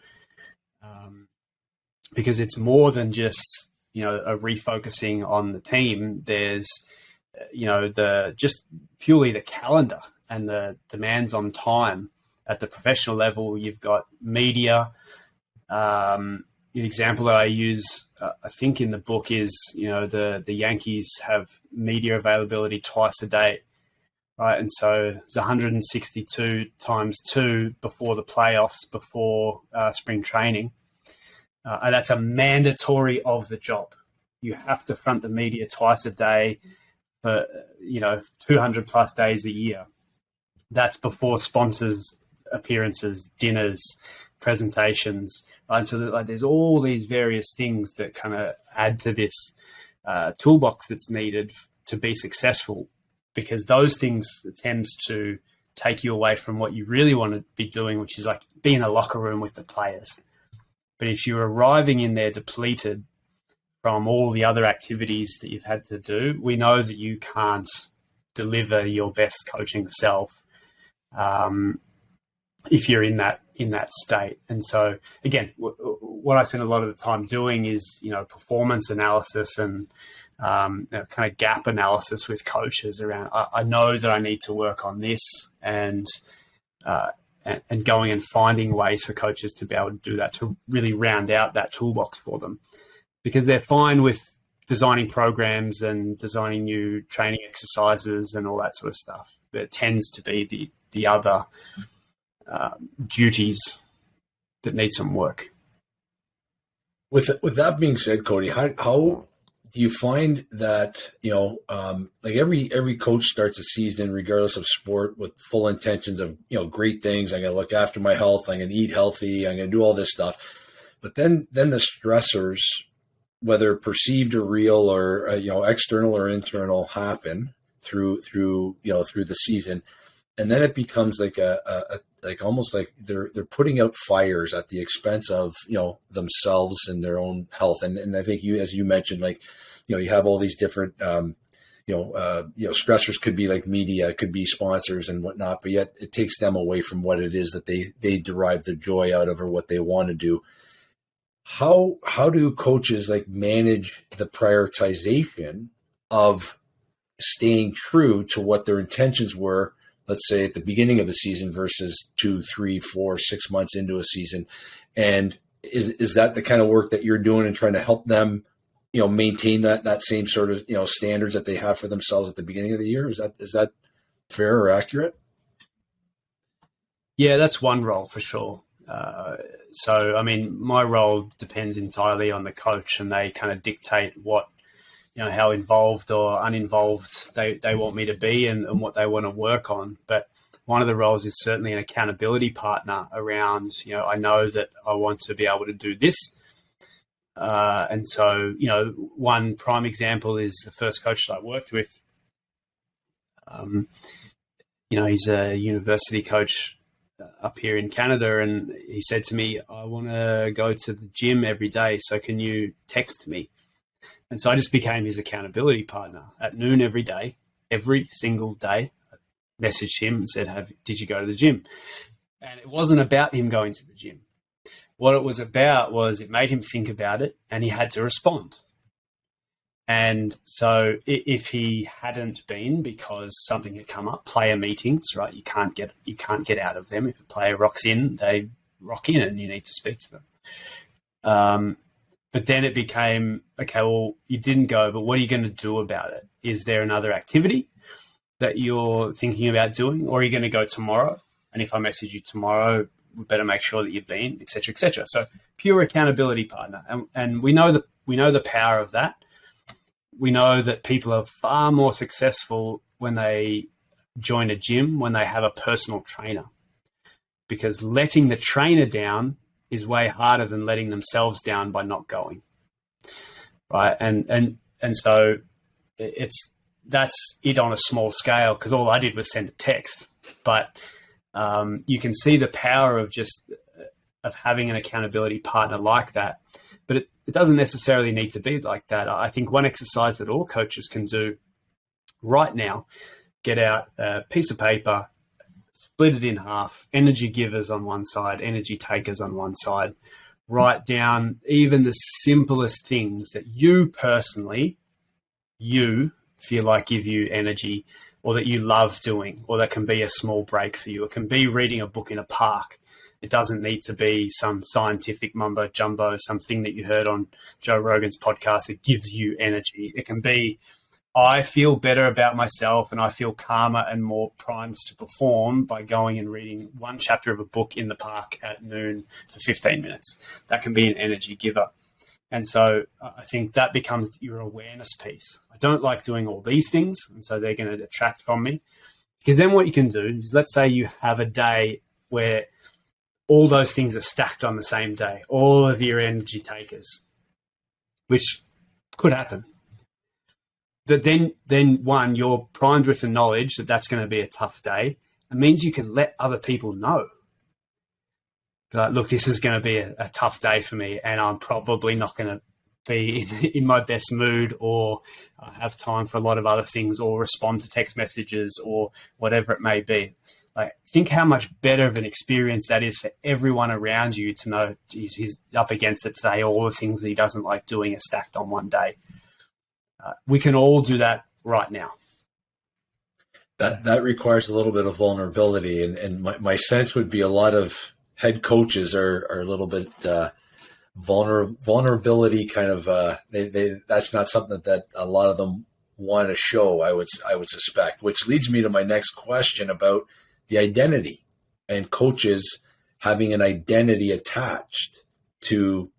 Because it's more than just, a refocusing on the team. There's, just purely the calendar and the demands on time at the professional level. You've got media. An example that I use, I think in the book is, the Yankees have media availability twice a day, right? And so it's 162 times 2 before the playoffs, before spring training. And that's a mandatory of the job. You have to front the media twice a day for, 200 plus days a year. That's before sponsors appearances, dinners, presentations, right? So that, there's all these various things that kind of add to this toolbox that's needed to be successful, because those things tend to take you away from what you really want to be doing, which is like be in a locker room with the players. But if you're arriving in there depleted from all the other activities that you've had to do, we know that you can't deliver your best coaching self if you're in that state. And so again, what I spend a lot of the time doing is, performance analysis and kind of gap analysis with coaches around, I know that I need to work on this, and going and finding ways for coaches to be able to do that, to really round out that toolbox for them, because they're fine with designing programs and designing new training exercises and all that sort of stuff. But it tends to be the other duties that need some work. With that being said, Cody, how do you find that, like every coach starts a season, regardless of sport, with full intentions of, great things. I'm going to look after my health. I'm going to eat healthy. I'm going to do all this stuff. But then the stressors, whether perceived or real or, external or internal, happen through the season. And then it becomes like like almost like they're putting out fires at the expense of, themselves and their own health. And I think as you mentioned, like, you have all these different, stressors. Could be like media, could be sponsors and whatnot, but yet it takes them away from what it is that they derive the joy out of or what they want to do. How do coaches like manage the prioritization of staying true to what their intentions were, let's say at the beginning of a season versus 2, 3, 4, 6 months into a season? And is that the kind of work that you're doing and trying to help them, maintain that same sort of, standards that they have for themselves at the beginning of the year? Is that fair or accurate? Yeah, that's one role for sure. So, I mean, my role depends entirely on the coach, and they kind of dictate what, how involved or uninvolved they want me to be and what they want to work on. But one of the roles is certainly an accountability partner around, I know that I want to be able to do this. And so, one prime example is the first coach that I worked with. He's a university coach up here in Canada, and he said to me, I want to go to the gym every day, so can you text me? And so I just became his accountability partner. At noon every day, every single day, I messaged him and said, did you go to the gym? And it wasn't about him going to the gym. What it was about was it made him think about it, and he had to respond. And so if he hadn't been, because something had come up, player meetings, right? You can't get out of them. If a player rocks in, they rock in, and you need to speak to them. But then it became, okay, well, you didn't go, but what are you going to do about it? Is there another activity that you're thinking about doing, or are you going to go tomorrow? And if I message you tomorrow, we better make sure that you've been, et cetera, et cetera. So pure accountability partner. And we know the power of that. We know that people are far more successful when they join a gym, when they have a personal trainer, because letting the trainer down is way harder than letting themselves down by not going. Right. And so that's it on a small scale, because all I did was send a text, but you can see the power of having an accountability partner like that. But it doesn't necessarily need to be like that. I think one exercise that all coaches can do right now, get out a piece of paper, split it in half, energy givers on one side, energy takers on one side, write down even the simplest things that you personally, feel like give you energy, or that you love doing, or that can be a small break for you. It can be reading a book in a park. It doesn't need to be some scientific mumbo jumbo, something that you heard on Joe Rogan's podcast that gives you energy. It can be, I feel better about myself and I feel calmer and more primed to perform by going and reading one chapter of a book in the park at noon for 15 minutes. That can be an energy giver. And so I think that becomes your awareness piece. I don't like doing all these things, and so they're going to detract from me. Because then what you can do is, let's say you have a day where all those things are stacked on the same day, all of your energy takers, which could happen. But then one, you're primed with the knowledge that that's going to be a tough day. It means you can let other people know. Like, look, this is going to be a tough day for me, and I'm probably not going to be in my best mood, or have time for a lot of other things, or respond to text messages, or whatever it may be. Like, think how much better of an experience that is for everyone around you to know, geez, he's up against it today. All the things that he doesn't like doing are stacked on one day. We can all do that right now. That requires a little bit of vulnerability, and my sense would be a lot of head coaches are a little bit vulnerability kind of. That's not something that a lot of them want to show. I would suspect, which leads me to my next question about the identity, and coaches having an identity attached to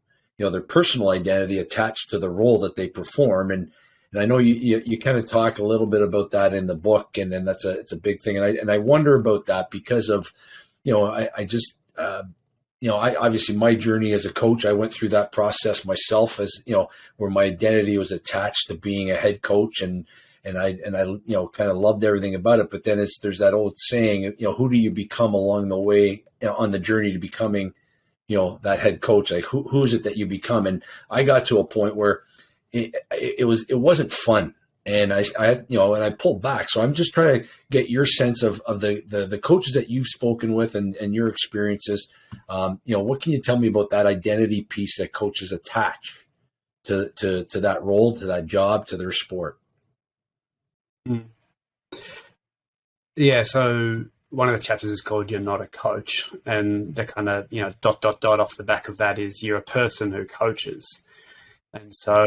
their personal identity attached to the role that they perform. And I know you kind of talk a little bit about that in the book, and then it's a big thing. And I wonder about that because of, I obviously my journey as a coach, I went through that process myself as, where my identity was attached to being a head coach, and I kind of loved everything about it. But then there's that old saying, who do you become along the way, on the journey to becoming, that head coach? Like who is it that you become? And I got to a point where it wasn't fun. And I and I pulled back. So I'm just trying to get your sense of the coaches that you've spoken with and your experiences. What can you tell me about that identity piece that coaches attach to that role, to that job, to their sport? Yeah. So one of the chapters is called "You're Not a Coach," and the kind of dot off the back of that is you're a person who coaches. And so,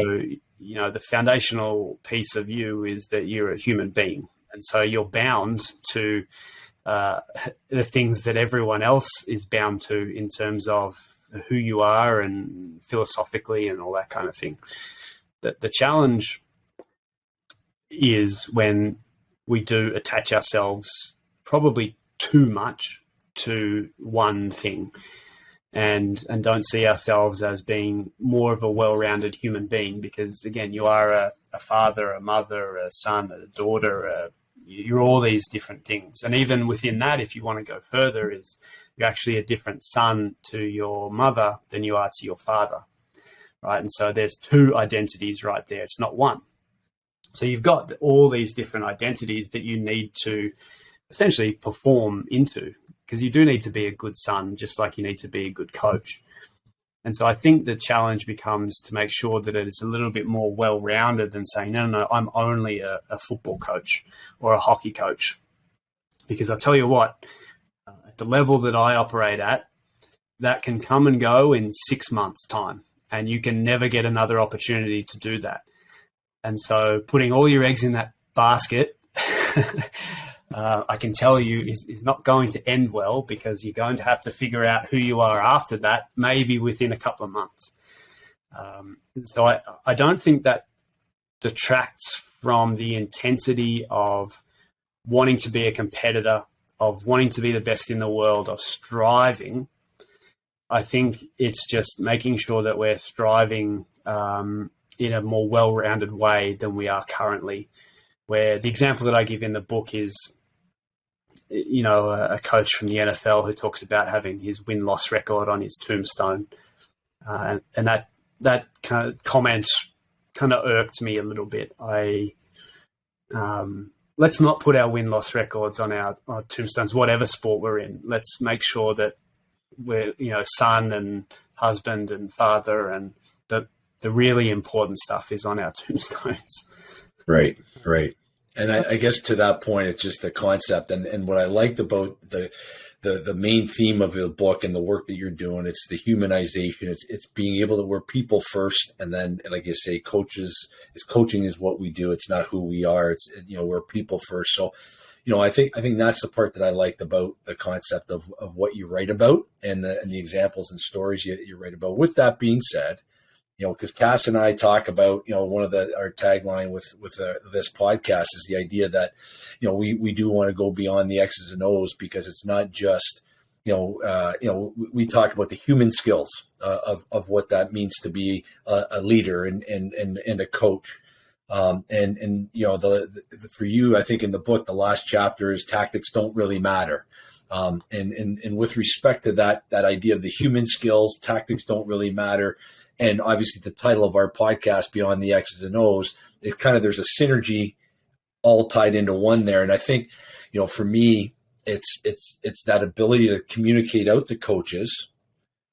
the foundational piece of you is that you're a human being. And so you're bound to the things that everyone else is bound to in terms of who you are and philosophically and all that kind of thing. The challenge is when we do attach ourselves probably too much to one thing. And don't see ourselves as being more of a well-rounded human being, because again, you are a father, a mother, a son, a daughter. You're all these different things, and even within that, if you want to go further, is you're actually a different son to your mother than you are to your father, right? And so there's two identities right there. It's not one. So you've got all these different identities that you need to essentially perform into, because you do need to be a good son, just like you need to be a good coach. And so I think the challenge becomes to make sure that it's a little bit more well-rounded than saying, no, I'm only a football coach or a hockey coach. Because I tell you what, at the level that I operate at, that can come and go in 6 months' time, and you can never get another opportunity to do that. And so putting all your eggs in that basket I can tell you is not going to end well, because you're going to have to figure out who you are after that, maybe within a couple of months. So I don't think that detracts from the intensity of wanting to be a competitor, of wanting to be the best in the world, of striving. I think it's just making sure that we're striving in a more well-rounded way than we are currently, where the example that I give in the book is, a coach from the NFL who talks about having his win-loss record on his tombstone. And that kind of comment kind of irked me a little bit. Let's not put our win-loss records on our tombstones, whatever sport we're in. Let's make sure that we're, son and husband and father, and the really important stuff is on our tombstones. Right. And I guess to that point, it's just the concept. And what I liked about the main theme of the book and the work that you're doing, it's the humanization. It's being able to, we're people first. And then, like you say, coaching is what we do. It's not who we are. It's, we're people first. So, I think that's the part that I liked about the concept of what you write about and the examples and stories you write about. With that being said, because Cass and I talk about, one of our tagline with this podcast is the idea that, we do want to go beyond the X's and O's, because it's not just, we talk about the human skills of what that means to be a leader and a coach. For you, I think in the book, the last chapter is tactics don't really matter. And with respect to that idea of the human skills, tactics don't really matter. And obviously the title of our podcast, Beyond the X's and O's, it kind of, there's a synergy all tied into one there. And I think, for me, it's that ability to communicate out to coaches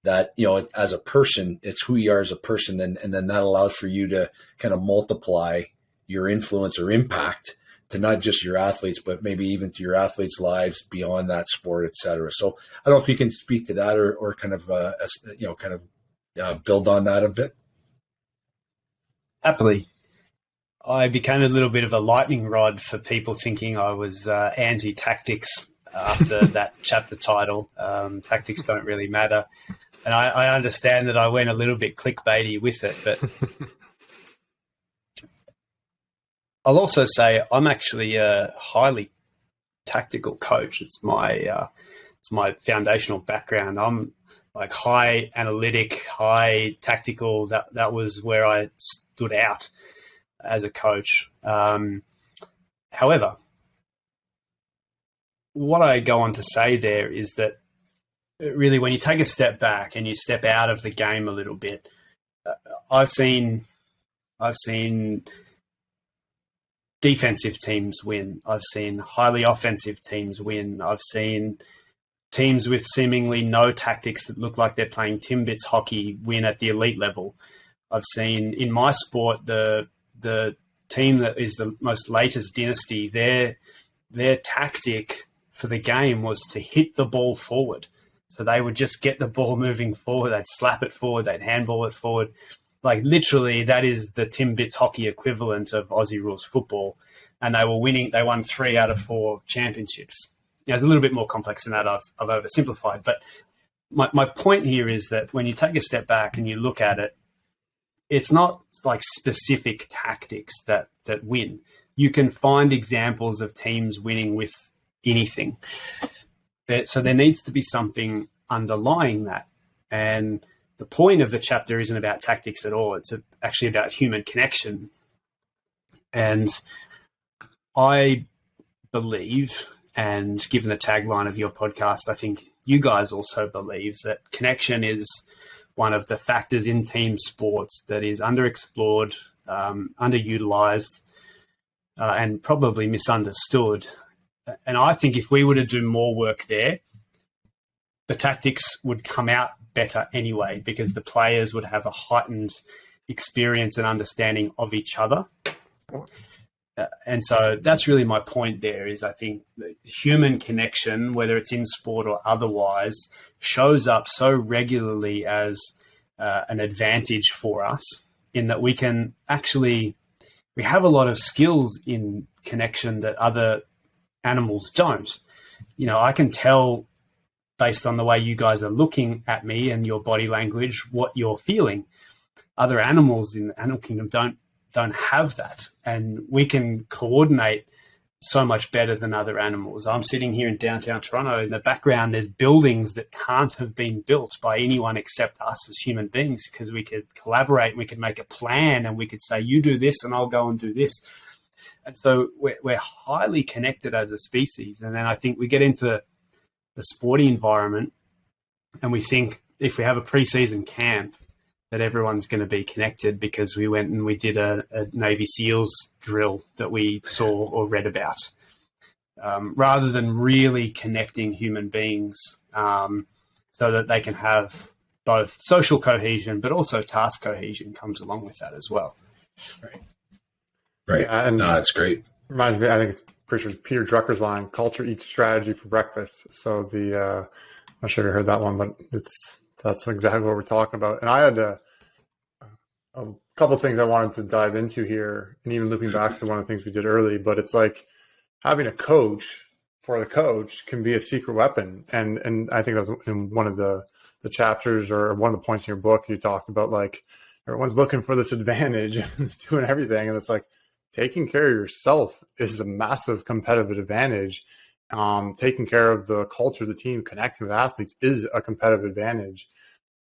that, as a person, it's who you are as a person. And then that allows for you to kind of multiply your influence or impact to not just your athletes, but maybe even to your athletes' lives beyond that sport, et cetera. So I don't know if you can speak to that or kind of, build on that a bit. Happily. I became a little bit of a lightning rod for people thinking I was anti-tactics after that chapter title. Tactics don't really matter. And I understand that I went a little bit clickbaity with it, but I'll also say I'm actually a highly tactical coach. It's my foundational background. I'm like high analytic, high tactical. That was where I stood out as a coach. However, what I go on to say there is that really, when you take a step back and you step out of the game a little bit, I've seen defensive teams win. I've seen highly offensive teams win. I've seen teams with seemingly no tactics that look like they're playing Timbits hockey win at the elite level. I've seen in my sport the team that is the most latest dynasty, their tactic for the game was to hit the ball forward. So they would just get the ball moving forward. They'd slap it forward. They'd handball it forward. Like literally, that is the Timbits hockey equivalent of Aussie rules football. And they were winning. They won 3 out of 4 championships. It's a little bit more complex than that. I've oversimplified. But my point here is that when you take a step back and you look at it, it's not like specific tactics that win. You can find examples of teams winning with anything. So there needs to be something underlying that. And the point of the chapter isn't about tactics at all. It's actually about human connection. And I believe, and given the tagline of your podcast, I think you guys also believe that connection is one of the factors in team sports that is underexplored, underutilized, and probably misunderstood. And I think if we were to do more work there, the tactics would come out better anyway, because the players would have a heightened experience and understanding of each other. And so that's really my point there is I think the human connection, whether it's in sport or otherwise, shows up so regularly as an advantage for us in that we have a lot of skills in connection that other animals don't. I can tell based on the way you guys are looking at me and your body language what you're feeling. Other animals in the animal kingdom don't have that, and we can coordinate so much better than other animals. I'm sitting here in downtown Toronto. In the background, there's buildings that can't have been built by anyone except us as human beings, because we could collaborate and we could make a plan and we could say, you do this and I'll go and do this. And so we're highly connected as a species. And then I think we get into the sporting environment and we think if we have a preseason camp that everyone's going to be connected because we went and we did a Navy SEALs drill that we saw or read about, rather than really connecting human beings so that they can have both social cohesion, but also task cohesion comes along with that as well. Right. Yeah, and no, that's great. Reminds me, I think it's pretty sure it's Peter Drucker's line, culture eats strategy for breakfast. So I'm not sure if you heard that one, but that's exactly what we're talking about. And I had a couple of things I wanted to dive into here, and even looping back to one of the things we did early, but it's like having a coach for the coach can be a secret weapon. And I think that's in one of the chapters or one of the points in your book, you talked about like everyone's looking for this advantage doing everything. And it's like taking care of yourself is a massive competitive advantage. Taking care of the culture of the team, connecting with athletes is a competitive advantage.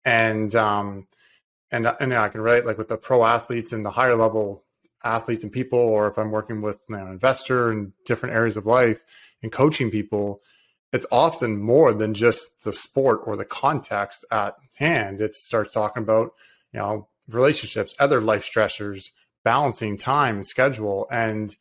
And I can relate like with the pro athletes and the higher level athletes and people, or if I'm working with an investor in different areas of life and coaching people, it's often more than just the sport or the context at hand. It starts talking about, relationships, other life stressors, balancing time and schedule, and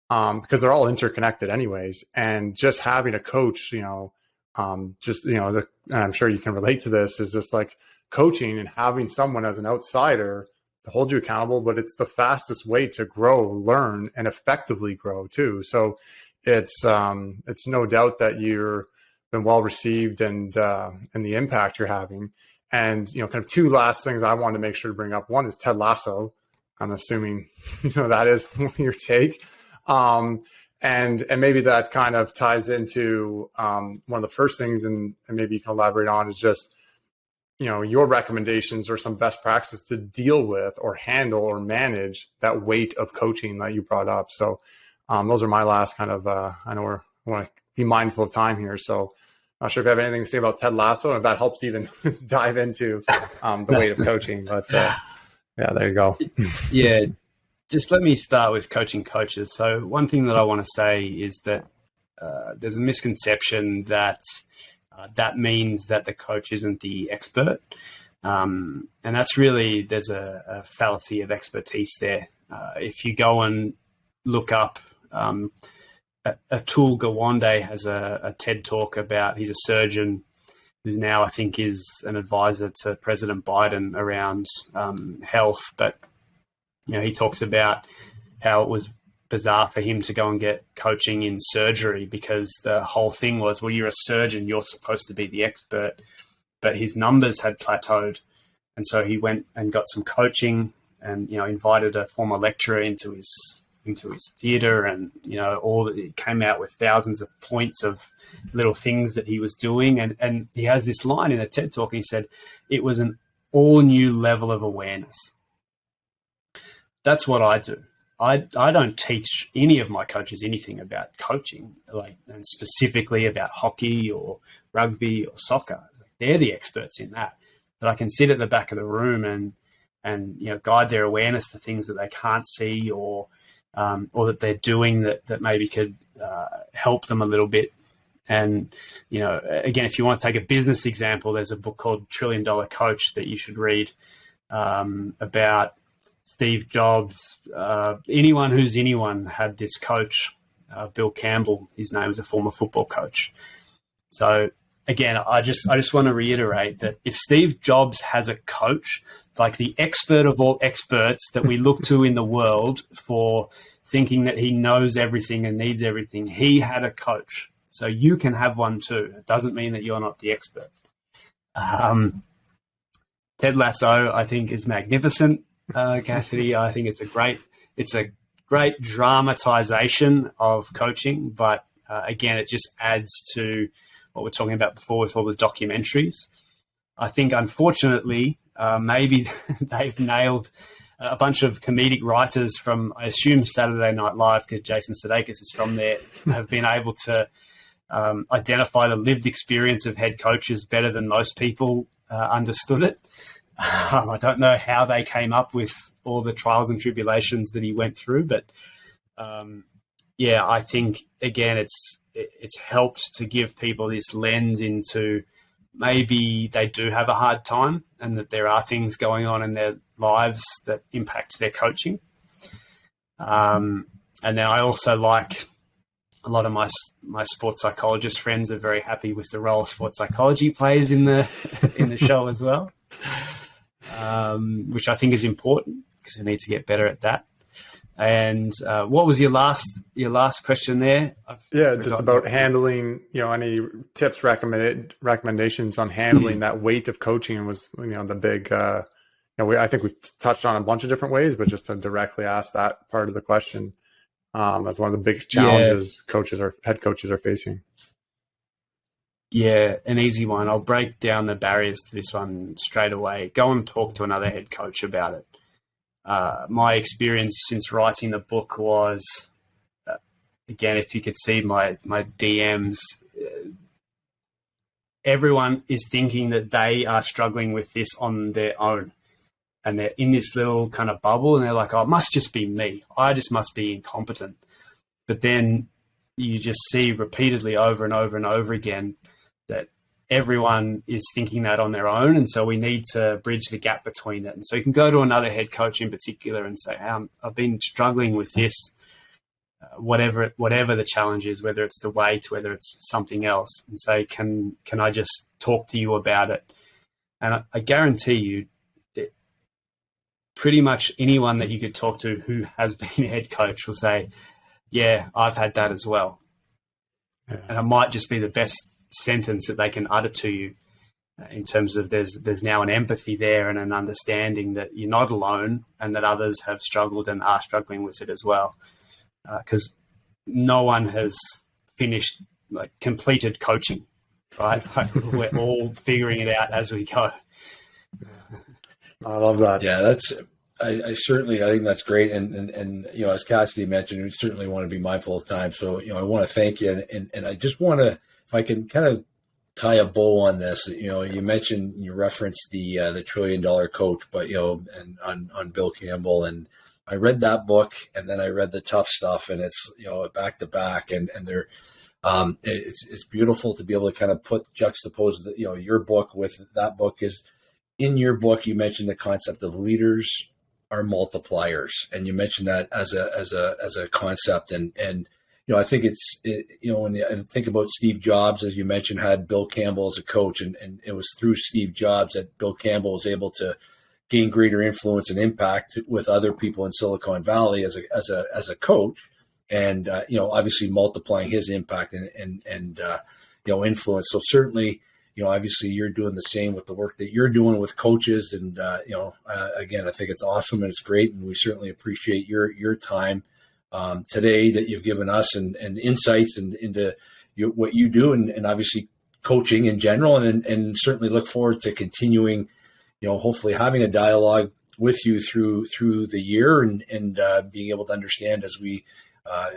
because they're all interconnected anyways. And just having a coach, I'm sure you can relate to this, is just like coaching and having someone as an outsider to hold you accountable, but it's the fastest way to grow, learn, and effectively grow too. So it's no doubt that you've been well received and the impact you're having. And, kind of two last things I wanted to make sure to bring up. One is Ted Lasso. I'm assuming, that is your take. And maybe that kind of ties into one of the first things, and maybe you can elaborate on, is just, your recommendations or some best practices to deal with or handle or manage that weight of coaching that you brought up. So those are my last kind of, I know I want to be mindful of time here. So I'm not sure if you have anything to say about Ted Lasso, and if that helps even dive into the weight of coaching. But yeah, there you go. Yeah, just let me start with coaching coaches. So one thing that I want to say is that there's a misconception that that means that the coach isn't the expert. And that's really, there's a fallacy of expertise there. If you go and look up, Atul Gawande has a TED talk about, he's a surgeon who now I think is an advisor to President Biden around health. But, he talks about how it was bizarre for him to go and get coaching in surgery, because the whole thing was, well, you're a surgeon, you're supposed to be the expert, but his numbers had plateaued. And so he went and got some coaching and, invited a former lecturer into his theater, and, it came out with thousands of points of little things that he was doing. And he has this line in a TED talk, and he said, it was an all new level of awareness. That's what I do. I don't teach any of my coaches anything about coaching, and specifically about hockey or rugby or soccer. They're the experts in that. But I can sit at the back of the room and guide their awareness to things that they can't see or that they're doing that maybe could help them a little bit. And again, if you want to take a business example, there's a book called $1 Trillion Coach that you should read about Steve Jobs. Anyone who's anyone had this coach, Bill Campbell. His name was a former football coach. So again, I just want to reiterate that if Steve Jobs has a coach, like the expert of all experts that we look to in the world for thinking that he knows everything and needs everything, he had a coach. So you can have one too. It doesn't mean that you're not the expert. Ted Lasso, I think, is magnificent. Cassidy, I think it's a great dramatization of coaching, but again, it just adds to what we're talking about before with all the documentaries. I think, unfortunately, maybe they've nailed a bunch of comedic writers from, I assume, Saturday Night Live, because Jason Sudeikis is from there, have been able to identify the lived experience of head coaches better than most people understood it. I don't know how they came up with all the trials and tribulations that he went through, but I think, again, it's helped to give people this lens into maybe they do have a hard time and that there are things going on in their lives that impact their coaching. And then I also like a lot of my sports psychologist friends are very happy with the role sports psychology plays in the show as well. Which I think is important because we need to get better at that. And what was your last question there? Just about handling, any tips, recommendations on handling that weight of coaching was, the big, I think we've touched on a bunch of different ways, but just to directly ask that part of the question, as one of the biggest challenges head coaches are facing. Yeah, an easy one. I'll break down the barriers to this one straight away. Go and talk to another head coach about it. My experience since writing the book was, again, if you could see my DMs, everyone is thinking that they are struggling with this on their own. And they're in this little kind of bubble and they're like, oh, it must just be me. I just must be incompetent. But then you just see repeatedly over and over and over again that everyone is thinking that on their own. And so we need to bridge the gap between it. And so you can go to another head coach in particular and say, I've been struggling with this, whatever the challenge is, whether it's the weight, whether it's something else, and say, can I just talk to you about it? And I guarantee you, pretty much anyone that you could talk to who has been a head coach will say, yeah, I've had that as well. Yeah. And it might just be the best sentence that they can utter to you in terms of there's now an empathy there and an understanding that you're not alone and that others have struggled and are struggling with it as well. Because no one has completed coaching. right? Like, we're all figuring it out as we go. I love that. Yeah, I certainly, I think that's great. And, you know, as Cassidy mentioned, we certainly want to be mindful of time. So, you know, I want to thank you. And I just want to, if I can kind of tie a bow on this, you know, you mentioned, you referenced the $1 trillion coach, but, you know, and on Bill Campbell, and I read that book, and then I read the Tough Stuff, and it's, you know, back to back, and they're, it's beautiful to be able to kind of juxtapose the, you know, your book with that book. Is in your book, you mentioned the concept of leaders are multipliers, and you mentioned that as a concept, and you know, I think you know, when I think about Steve Jobs, as you mentioned, had Bill Campbell as a coach, and it was through Steve Jobs that Bill Campbell was able to gain greater influence and impact with other people in Silicon Valley as a coach, and you know, obviously multiplying his impact and you know, influence. So certainly, you know, obviously you're doing the same with the work that you're doing with coaches, and you know, again, I think it's awesome and it's great, and we certainly appreciate your time today that you've given us, and insights into what you do, and obviously coaching in general, and certainly look forward to continuing, you know, hopefully having a dialogue with you through the year, and being able to understand as we,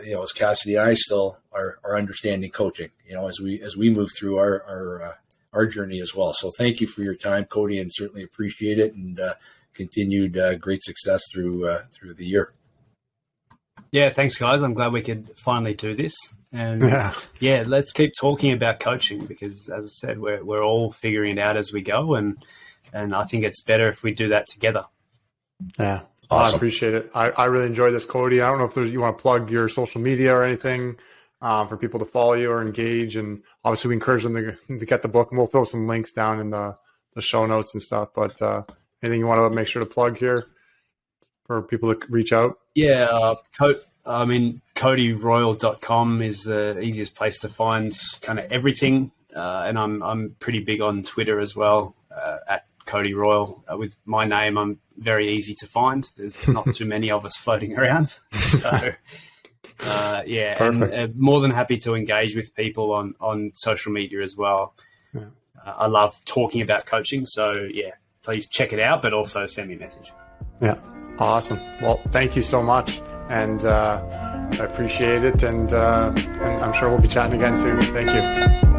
you know, as Cassidy and I still are understanding coaching, you know, as we move through our journey as well. So thank you for your time, Cody, and certainly appreciate it, and continued great success through the year. Yeah, thanks, guys. I'm glad we could finally do this. And yeah, let's keep talking about coaching, because, as I said, we're all figuring it out as we go, and I think it's better if we do that together. Yeah, awesome. I appreciate it. I really enjoyed this, Cody. I don't know if you want to plug your social media or anything for people to follow you or engage, and obviously we encourage them to get the book, and we'll throw some links down in the show notes and stuff. But anything you want to make sure to plug here for people to reach out? Yeah, CodyRoyle.com is the easiest place to find kind of everything. And I'm pretty big on Twitter as well, at Cody Royle. With my name, I'm very easy to find. There's not too many of us floating around. So, yeah, and more than happy to engage with people on social media as well. Yeah. I love talking about coaching. So, yeah, please check it out, but also send me a message. Yeah. Awesome. Well, thank you so much. And I appreciate it. And I'm sure we'll be chatting again soon. Thank you.